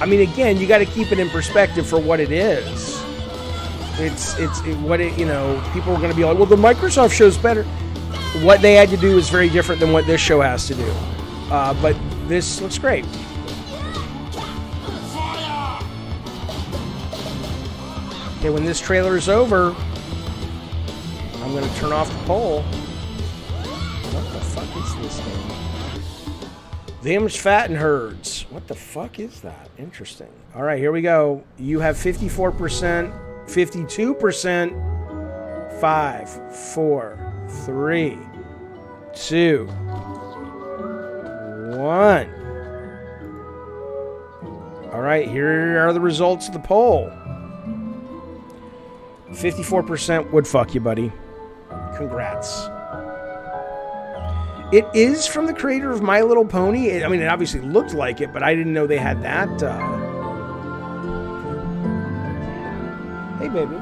I mean, again, you got to keep it in perspective for what it is. You know, people are going to be like, well, the Microsoft show's better. What they had to do is very different than what this show has to do. But this looks great. Okay, when this trailer is over, I'm going to turn off the poll. What the fuck is this thing? Them's fatting herds. What the fuck is that? Interesting. All right, here we go. You have 54%, 52%. 5, 4, 3, 2, 1. All right, here are the results of the poll. 54% would fuck you, buddy. Congrats. It is from the creator of My Little Pony. I mean, it obviously looked like it, but I didn't know they had that. Hey, baby.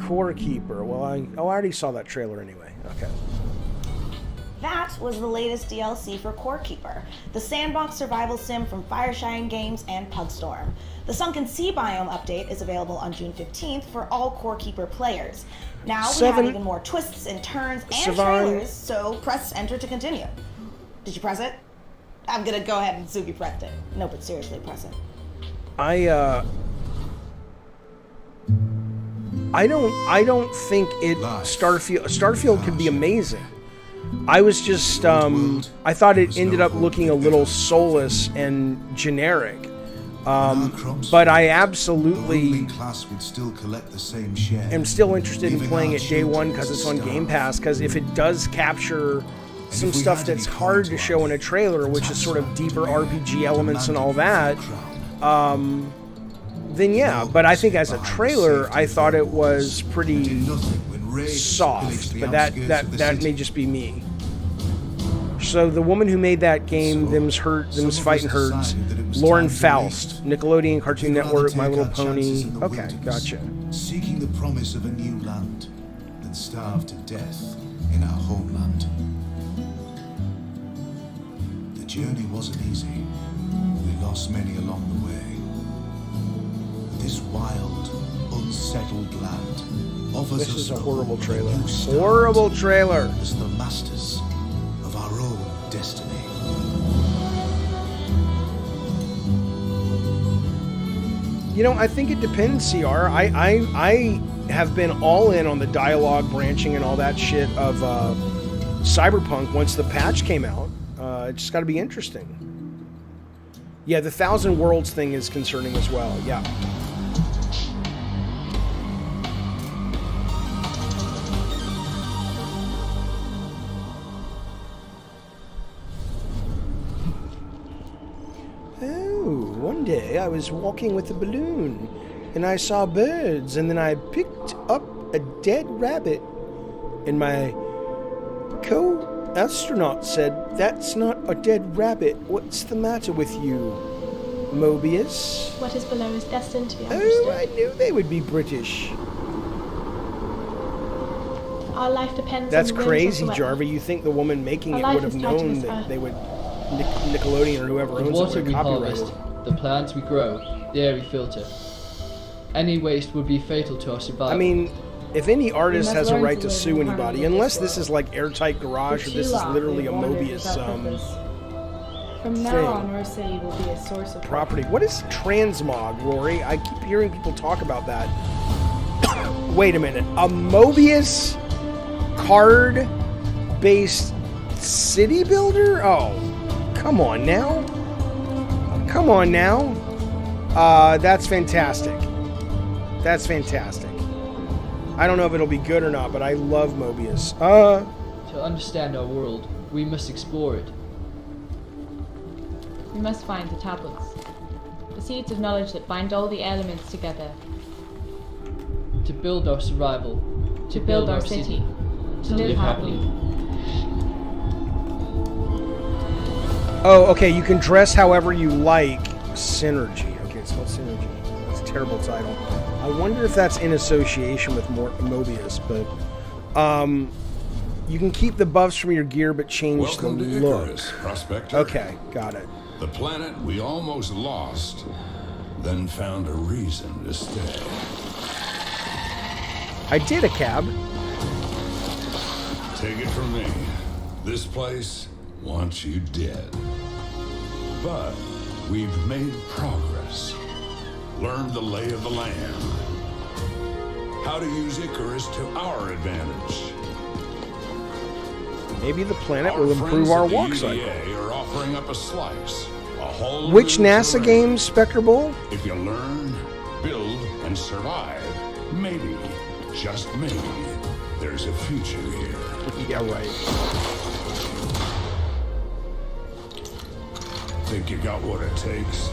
Core Keeper. Well, I already saw that trailer anyway. Okay. That was the latest DLC for Core Keeper, the sandbox survival sim from Fireshine Games and Pugstorm. The Sunken Sea biome update is available on June 15th for all Core Keeper players. Now we have even more twists and turns and trailers, so press enter to continue. Did you press it? I'm gonna go ahead and assume you pressed it. No, but seriously, press it. I don't think it Starfield could be amazing. I was just I thought it ended up looking a little soulless and generic. But I absolutely am still interested in playing it day one because it's on Game Pass, because if it does capture some stuff that's hard to show in a trailer, which is sort of deeper RPG elements and all that, then yeah. But I think as a trailer, I thought it was pretty soft, but that may just be me. So the woman who made that game, Them's Fightin' Herds, Lauren Faust, Nickelodeon, Cartoon Network, My Little Pony. Okay, gotcha. Seeking the promise of a new land, then starved to death in our homeland. The journey wasn't easy. We lost many along the way. This wild, unsettled land offers us. This is a horrible trailer. Horrible trailer. As the masters of our own destiny. You know, I think it depends, CR. I have been all in on the dialogue branching and all that shit of Cyberpunk once the patch came out. It's just got to be interesting. Yeah, the 1,000 Worlds thing is concerning as well. Yeah. One day I was walking with a balloon and I saw birds, and then I picked up a dead rabbit, and my co-astronaut said, "That's not a dead rabbit. What's the matter with you, Mobius?" What is below is destined to be understood. Oh, I knew they would be British. Our life depends That's on the crazy, winds whatsoever. Jarvie. You think the woman making Our it life would have is tied to known this that earth. they would, Nickelodeon or whoever The owns it, water would we copyright harvest, it. the plants we grow, the air we filter. Any waste would be fatal to our survival. I mean, if any artist must has a learn right to to live sue in anybody, harmony with unless this this is like Airtight Garage For or this too is long, literally a we've wandered Mobius without purpose. From now thing. on, our city will be a source of Property. What is transmog, Rory? I keep hearing people talk about that. Wait a minute. A Mobius card-based city builder? Oh, come on now. Come on now. That's fantastic. That's fantastic. I don't know if it'll be good or not, but I love Mobius. To understand our world, we must explore it. We must find the tablets. The seeds of knowledge that bind all the elements together. To build our survival. To build our city. To live happily. Oh, okay. You can dress however you like. Synergy. Okay, it's called Synergy. That's a terrible title. I wonder if that's in association with Mobius, but you can keep the buffs from your gear, but change Welcome the to look. Icarus, Prospector. Okay, got it. The planet we almost lost, then found a reason to stay. I did a cab. Take it from me. This place wants you dead. But we've made progress. Learned the lay of the land. How to use Icarus to our advantage. Maybe the planet will improve our walk friends at the cycle. EDA are offering up a slice. A whole Which new NASA terrain. game, Spectre Bowl? If you learn, build, and survive, maybe, just maybe, there's a future here. Yeah, right. Think you got what it takes?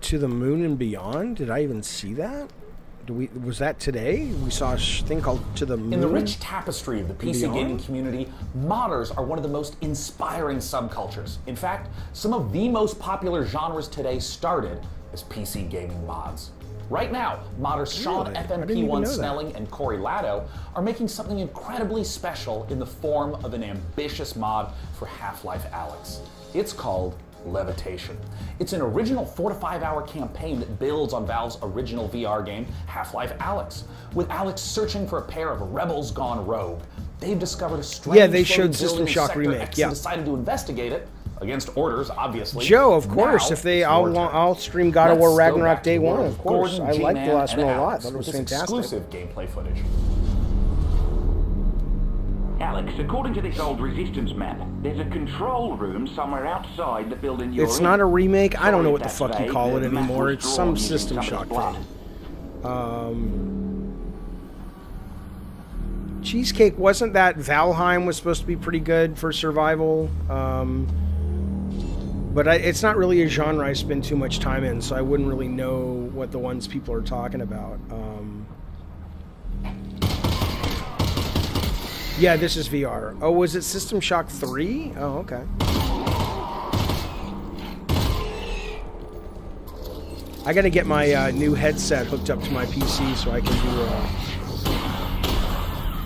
To the Moon and Beyond? Did I even see that? Was that today? We saw a thing called To the Moon? In the rich tapestry of the PC Beyond? gaming community, modders are one of the most inspiring subcultures. In fact, some of the most popular genres today started as PC gaming mods. Right now, modders Sean Really? I didn't even know FMP1 that. Snelling and Corey Latto are making something incredibly special in the form of an ambitious mod for Half-Life Alyx. It's called Levitation. It's an original 4 to 5 hour campaign that builds on Valve's original VR game, Half-Life Alyx. With Alyx searching for a pair of rebels gone rogue, they've discovered a strange they showed floating System building in Shock Sector Remake, X yeah. and decided to investigate it against orders, obviously. Joe, of course. Now, If they, it's your turn. I'll stream God of Let's War go Ragnarok back to day the one. world Of course, Gordon, I liked G-Man, the last and one a lot. Alex That was with this fantastic. exclusive gameplay footage. Alex, according to this old resistance map, there's a control room somewhere outside the building you're in. It's not a remake. I don't know what the Sorry if fuck you that's call it vague, the map anymore. was It's drawn some using System Shock somebody's thing. Cheesecake, wasn't that Valheim was supposed to be pretty good for survival? But it's not really a genre I spend too much time in, so I wouldn't really know what the ones people are talking about. Yeah, this is VR. Oh, was it System Shock 3? Oh, okay. I gotta get my new headset hooked up to my PC so I can do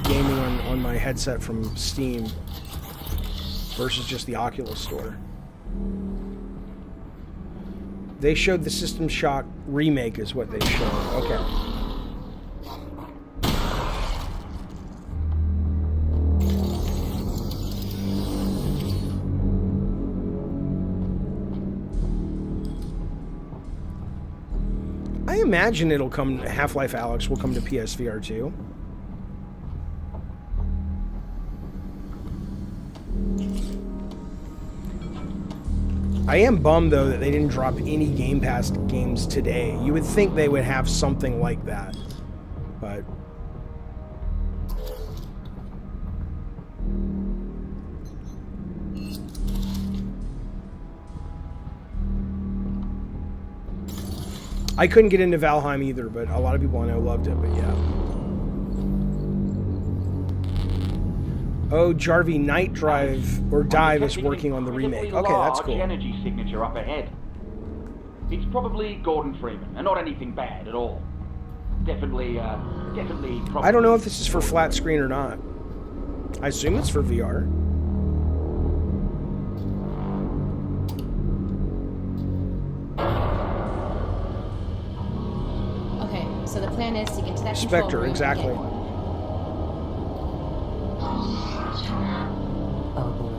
gaming on my headset from Steam versus just the Oculus Store. They showed the System Shock remake is what they showed. Okay. I imagine it'll come, Half-Life Alyx will come to PSVR too. I am bummed though that they didn't drop any Game Pass games today. You would think they would have something like that, but I couldn't get into Valheim either, but a lot of people I know loved it, but yeah. Oh, Jarvie Night Drive or Dive is working on the remake. Okay, that's cool. Energy signature up ahead. It's probably Gordon Freeman, and not anything bad at all. Definitely. I don't know if this is for flat screen or not. I assume it's for VR. Okay, so the plan is to get to that control Spectre, room and exactly. get- Oh boy.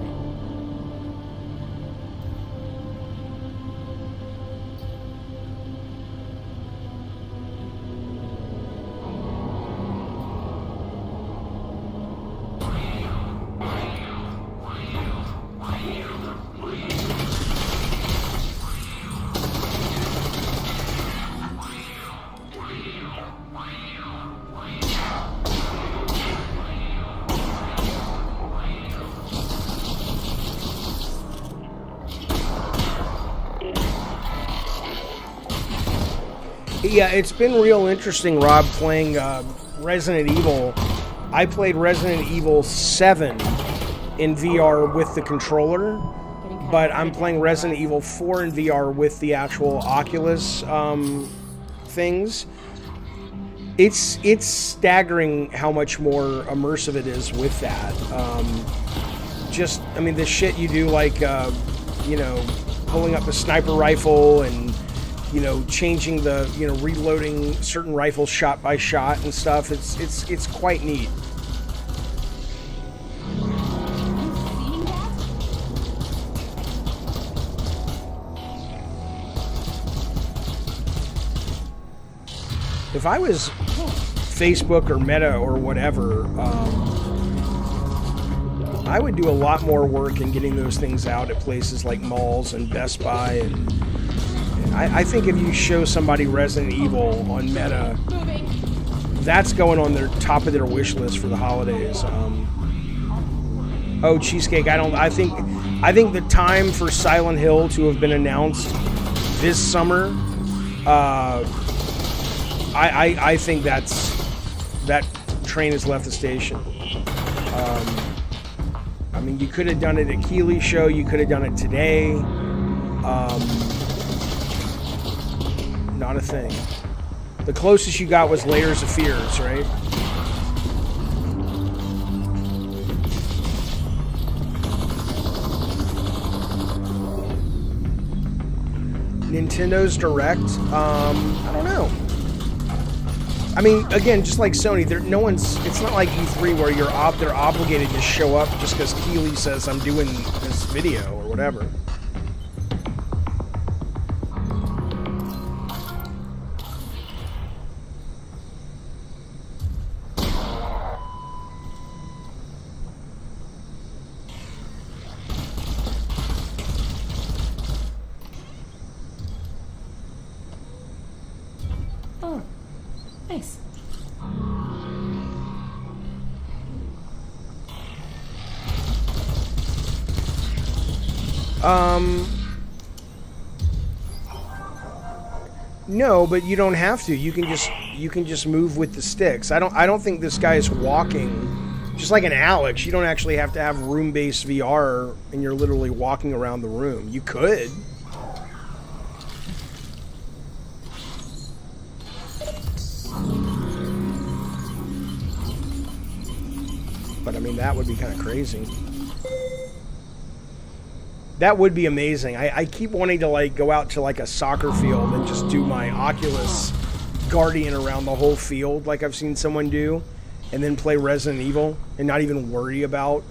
Yeah, it's been real interesting, Rob, playing Resident Evil. I played Resident Evil 7 in VR with the controller, but I'm playing Resident Evil 4 in VR with the actual Oculus things. It's staggering how much more immersive it is with that. I mean, the shit you do, like, you know, pulling up a sniper rifle and, you know, changing the, you know, reloading certain rifles shot by shot and stuff. It's quite neat. If I was Facebook or Meta or whatever, I would do a lot more work in getting those things out at places like malls and Best Buy. And I think if you show somebody Resident Evil on Meta, that's going on their top of their wish list for the holidays. Oh, Cheesecake! I think the time for Silent Hill to have been announced this summer. I think that train has left the station. I mean, you could have done it at Keighley show. You could have done it today. Not a thing. The closest you got was Layers of Fears, right? Nintendo's Direct, I don't know. I mean, again, just like Sony, it's not like E3 where they're obligated to show up just because Keighley says I'm doing this video or whatever. Oh, nice. No, but you don't have to. You can just move with the sticks. I don't think this guy is walking. Just like an Alex, you don't actually have to have room-based VR and you're literally walking around the room. You could. But I mean, that would be kind of crazy. That would be amazing. I keep wanting to like go out to like a soccer field and just do my Oculus Guardian around the whole field like I've seen someone do, and then play Resident Evil and not even worry about,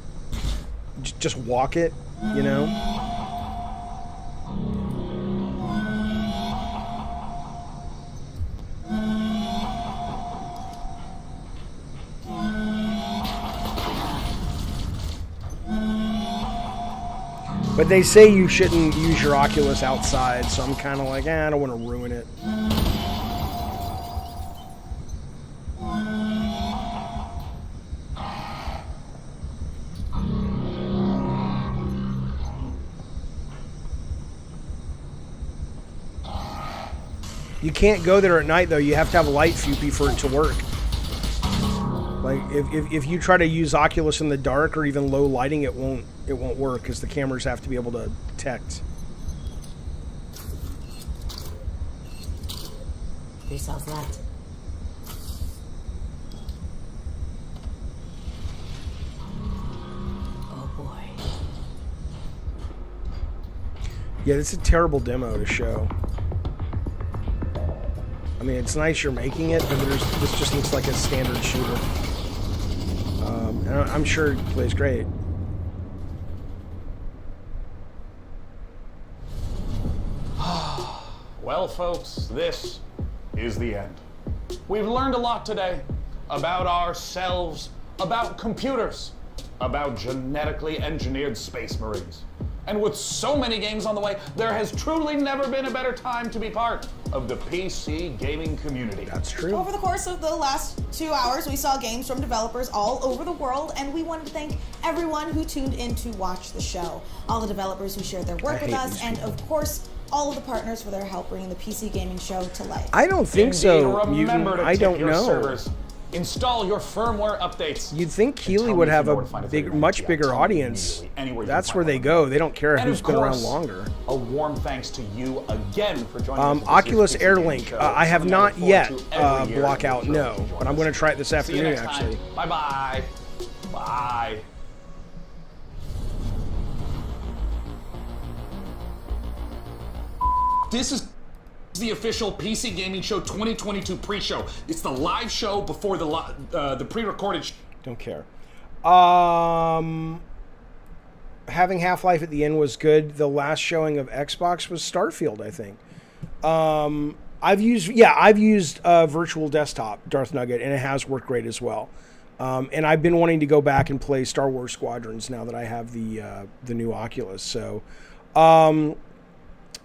just walk it, you know? But they say you shouldn't use your Oculus outside, so I'm kind of like, I don't want to ruin it. You can't go there at night, though. You have to have a light Fupi for it to work. Like, if you try to use Oculus in the dark or even low lighting, it won't work because the cameras have to be able to detect. Who sells that? Oh boy. Yeah, it's a terrible demo to show. I mean, it's nice you're making it, but this just looks like a standard shooter. And I'm sure it plays great. Well, folks, this is the end. We've learned a lot today about ourselves, about computers, about genetically engineered space marines. And with so many games on the way, there has truly never been a better time to be part of the PC gaming community. That's true. Over the course of the last 2 hours, we saw games from developers all over the world, and we wanted to thank everyone who tuned in to watch the show. All the developers who shared their work with us, and of course, all of the partners for their help bringing the PC gaming show to life. I don't think so, Mutant. Remember to I don't your know. Servers. Install your firmware updates. You'd think Keighley would have a much bigger audience. That's where they go. They don't care who's been around longer. A warm thanks to you again for joining us. Oculus Airlink. I have not yet block out, no. But I'm going to try it this afternoon, actually. Bye-bye. Bye. This is the official PC Gaming Show 2022 pre-show. It's the live show before the pre-recorded. Don't care. Having Half-Life at the end was good. The last showing of Xbox was Starfield, I think. I've used Virtual Desktop, Darth Nugget, and it has worked great as well. And I've been wanting to go back and play Star Wars Squadrons now that I have the new Oculus. So.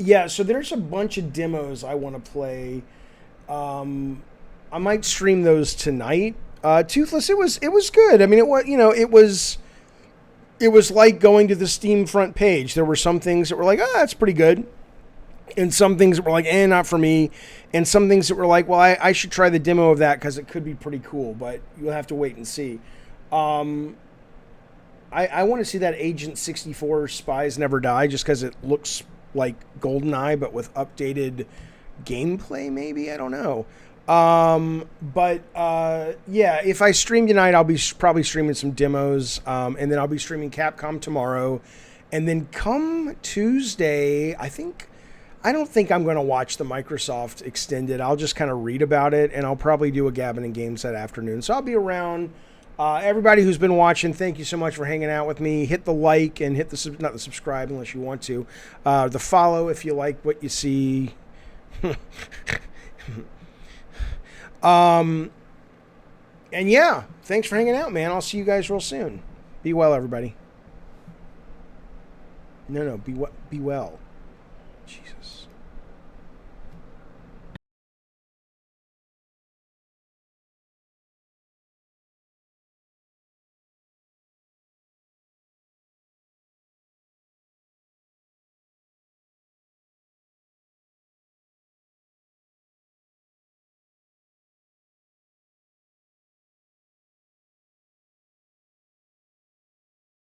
Yeah, so there's a bunch of demos I want to play. I might stream those tonight. Toothless, it was good. I mean, it was like going to the Steam front page. There were some things that were like, that's pretty good, and some things that were like, not for me, and some things that were like, well, I should try the demo of that because it could be pretty cool, but you'll have to wait and see. I want to see that Agent 64 Spies Never Die just because it looks like GoldenEye, but with updated gameplay, maybe? I don't know. Yeah, if I stream tonight, I'll be probably streaming some demos, and then I'll be streaming Capcom tomorrow. And then come Tuesday, I think I don't think I'm going to watch the Microsoft Extended. I'll just kind of read about it, and I'll probably do a Gabbin' and Games that afternoon. So I'll be around. Everybody who's been watching, thank you so much for hanging out with me. Hit the like and hit the not the subscribe unless you want to. The follow if you like what you see. And yeah, thanks for hanging out, man. I'll see you guys real soon. Be well, everybody. No, be well. Jesus.